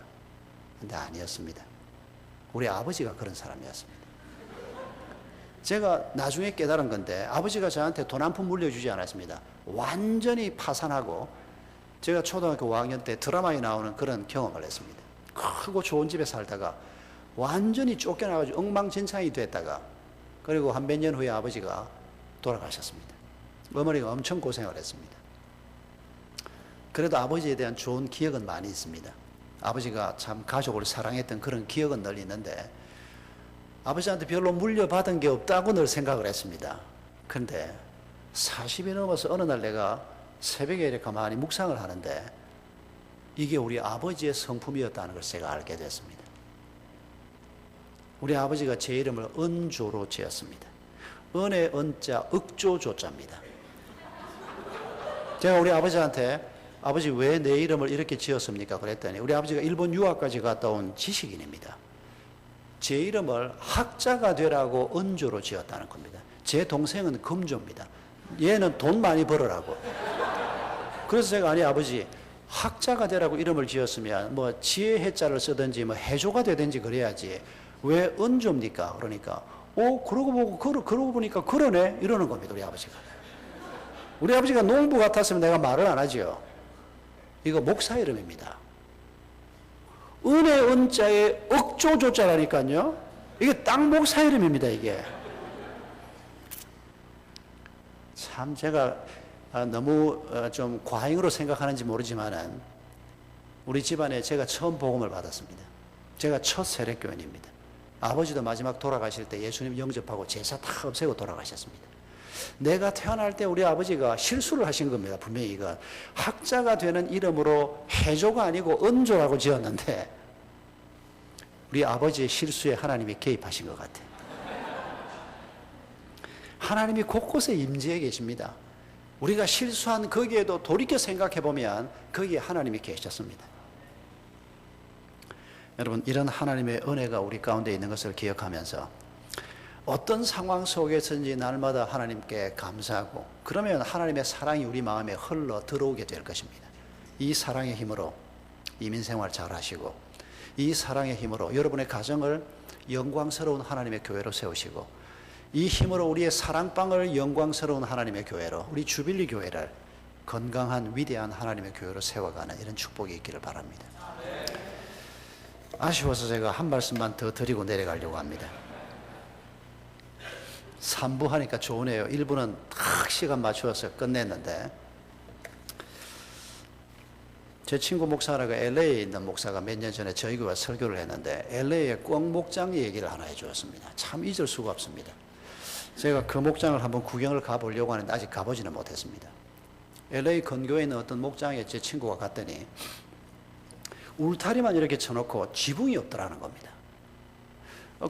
근데 아니었습니다. 우리 아버지가 그런 사람이었습니다. 제가 나중에 깨달은 건데, 아버지가 저한테 돈 한 푼 물려주지 않았습니다. 완전히 파산하고, 제가 초등학교 5학년 때 드라마에 나오는 그런 경험을 했습니다. 크고 좋은 집에 살다가 완전히 쫓겨나가지고 엉망진창이 됐다가, 그리고 한 몇 년 후에 아버지가 돌아가셨습니다. 어머니가 엄청 고생을 했습니다. 그래도 아버지에 대한 좋은 기억은 많이 있습니다. 아버지가 참 가족을 사랑했던 그런 기억은 늘 있는데, 아버지한테 별로 물려받은 게 없다고 늘 생각을 했습니다. 그런데 40이 넘어서 어느 날 내가 새벽에 이렇게 가만히 묵상을 하는데, 이게 우리 아버지의 성품이었다는 걸 제가 알게 됐습니다. 우리 아버지가 제 이름을 은조로 지었습니다. 은의 은자, 억조조자입니다. 제가 우리 아버지한테 아버지 왜 내 이름을 이렇게 지었습니까? 그랬더니 우리 아버지가 일본 유학까지 갔다 온 지식인입니다. 제 이름을 학자가 되라고 은조로 지었다는 겁니다. 제 동생은 금조입니다. 얘는 돈 많이 벌으라고. 그래서 제가 아니 아버지 학자가 되라고 이름을 지었으면 뭐 지혜 해자를 쓰든지 뭐 해조가 되든지 그래야지 왜 은조입니까? 그러니까 그러고 보니까 그러네 이러는 겁니다. 우리 아버지가. 우리 아버지가 농부 같았으면 내가 말을 안 하죠. 이거 목사 이름입니다. 은의 은자에 억조조자라니까요. 이게 딱 목사 이름입니다. 이게 참 제가 너무 좀 과잉으로 생각하는지 모르지만은 우리 집안에 제가 처음 복음을 받았습니다. 제가 첫 세례교인입니다. 아버지도 마지막 돌아가실 때 예수님 영접하고 제사 다 없애고 돌아가셨습니다. 내가 태어날 때 우리 아버지가 실수를 하신 겁니다. 분명히 이거 학자가 되는 이름으로 해조가 아니고 은조라고 지었는데, 우리 아버지의 실수에 하나님이 개입하신 것 같아요. 하나님이 곳곳에 임재해 계십니다. 우리가 실수한 거기에도 돌이켜 생각해 보면 거기에 하나님이 계셨습니다. 여러분, 이런 하나님의 은혜가 우리 가운데 있는 것을 기억하면서 어떤 상황 속에서인지 날마다 하나님께 감사하고 그러면 하나님의 사랑이 우리 마음에 흘러 들어오게 될 것입니다. 이 사랑의 힘으로 이민생활 잘 하시고 이 사랑의 힘으로 여러분의 가정을 영광스러운 하나님의 교회로 세우시고 이 힘으로 우리의 사랑방을 영광스러운 하나님의 교회로 우리 주빌리 교회를 건강한 위대한 하나님의 교회로 세워가는 이런 축복이 있기를 바랍니다. 아쉬워서 제가 한 말씀만 더 드리고 내려가려고 합니다. 3부 하니까 좋으네요. 1부는 딱 시간 맞추어서 끝냈는데 제 친구 목사가 LA에 있는 목사가 몇 년 전에 저희 교회 설교를 했는데 LA의 꿩 목장 얘기를 하나 해주었습니다. 참 잊을 수가 없습니다. 제가 그 목장을 한번 구경을 가보려고 하는데 아직 가보지는 못했습니다. LA 근교에 있는 어떤 목장에 제 친구가 갔더니 울타리만 이렇게 쳐놓고 지붕이 없더라는 겁니다.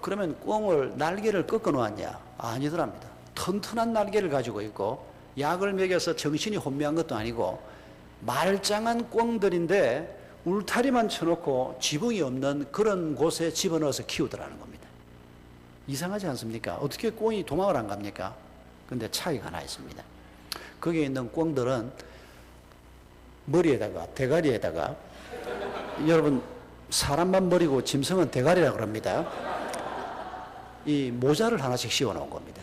그러면 꿩을 날개를 꺾어 놓았냐? 아니더랍니다. 튼튼한 날개를 가지고 있고 약을 먹여서 정신이 혼미한 것도 아니고 말짱한 꿩들인데 울타리만 쳐놓고 지붕이 없는 그런 곳에 집어넣어서 키우더라는 겁니다. 이상하지 않습니까? 어떻게 꿩이 도망을 안 갑니까? 근데 차이가 하나 있습니다. 거기에 있는 꿩들은 머리에다가 대가리에다가 여러분 사람만 머리고 짐승은 대가리라 그럽니다. 이 모자를 하나씩 씌워 놓은 겁니다.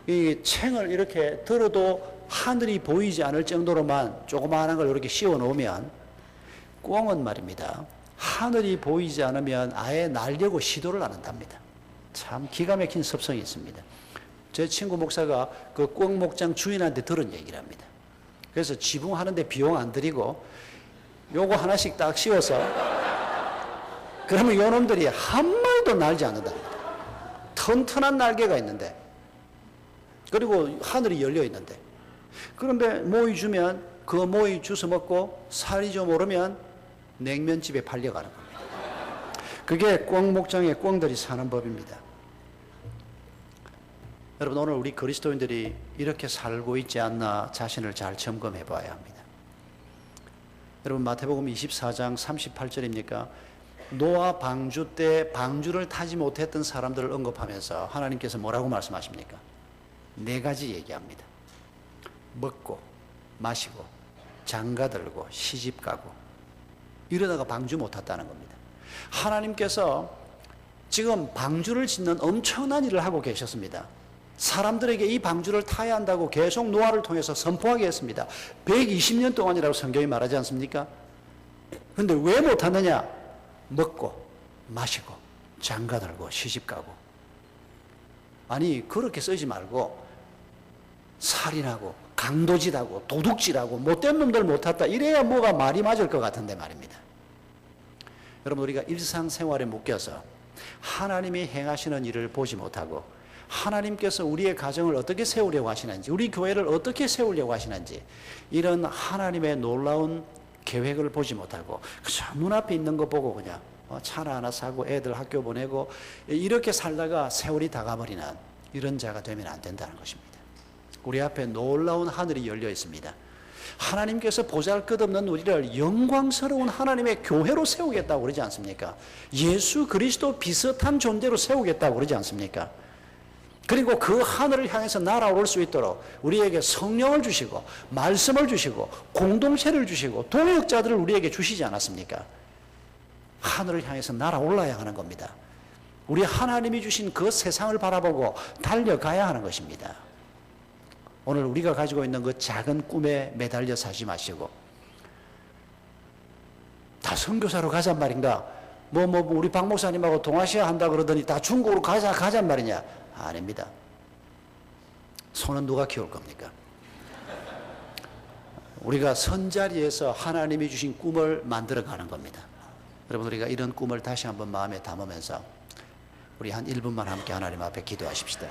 이 챙을 이렇게 들어도 하늘이 보이지 않을 정도로만 조그마한 걸 이렇게 씌워 놓으면 꿩은 말입니다. 하늘이 보이지 않으면 아예 날려고 시도를 안 한답니다. 참 기가 막힌 습성이 있습니다. 제 친구 목사가 그 꿩 목장 주인한테 들은 얘기를 합니다. 그래서 지붕 하는데 비용 안 들이고 요거 하나씩 딱 씌워서 그러면 요 놈들이 한 마리도 날지 않는답니다. 튼튼한 날개가 있는데 그리고 하늘이 열려 있는데 그런데 모이 주면 그 모이 주워 먹고 살이 좀 오르면 냉면집에 팔려가는 겁니다. 그게 꿩 목장의 꿩들이 사는 법입니다. 여러분 오늘 우리 그리스도인들이 이렇게 살고 있지 않나 자신을 잘 점검해 봐야 합니다. 여러분 마태복음 24장 38절입니까? 노아 방주 때 방주를 타지 못했던 사람들을 언급하면서 하나님께서 뭐라고 말씀하십니까? 4가지 얘기합니다. 먹고 마시고 장가들고 시집가고 이러다가 방주 못 탔다는 겁니다. 하나님께서 지금 방주를 짓는 엄청난 일을 하고 계셨습니다. 사람들에게 이 방주를 타야 한다고 계속 노아를 통해서 선포하게 했습니다. 120년 동안이라고 성경이 말하지 않습니까? 그런데 왜 못 탔느냐? 먹고 마시고 장가들고 시집가고. 아니 그렇게 쓰지 말고 살인하고 강도질하고 도둑질하고 못된 놈들 못 탔다 이래야 뭐가 말이 맞을 것 같은데 말입니다. 여러분 우리가 일상생활에 묶여서 하나님이 행하시는 일을 보지 못하고 하나님께서 우리의 가정을 어떻게 세우려고 하시는지 우리 교회를 어떻게 세우려고 하시는지 이런 하나님의 놀라운 계획을 보지 못하고 그저 눈앞에 있는 거 보고 그냥 차나 하나 사고 애들 학교 보내고 이렇게 살다가 세월이 다 가버리는 이런 자가 되면 안 된다는 것입니다. 우리 앞에 놀라운 하늘이 열려 있습니다. 하나님께서 보잘것없는 우리를 영광스러운 하나님의 교회로 세우겠다고 그러지 않습니까? 예수 그리스도 비슷한 존재로 세우겠다고 그러지 않습니까? 그리고 그 하늘을 향해서 날아올 수 있도록 우리에게 성령을 주시고 말씀을 주시고 공동체를 주시고 동역자들을 우리에게 주시지 않았습니까? 하늘을 향해서 날아올라야 하는 겁니다. 우리 하나님이 주신 그 세상을 바라보고 달려가야 하는 것입니다. 오늘 우리가 가지고 있는 그 작은 꿈에 매달려 사지 마시고 다 선교사로 가잔 말인가? 우리 박 목사님하고 동아시아 한다 그러더니 다 중국으로 가잔 말이냐? 아닙니다. 손은 누가 키울 겁니까? 우리가 선자리에서 하나님이 주신 꿈을 만들어 가는 겁니다. 여러분 우리가 이런 꿈을 다시 한번 마음에 담으면서 우리 한 1분만 함께 하나님 앞에 기도하십시다.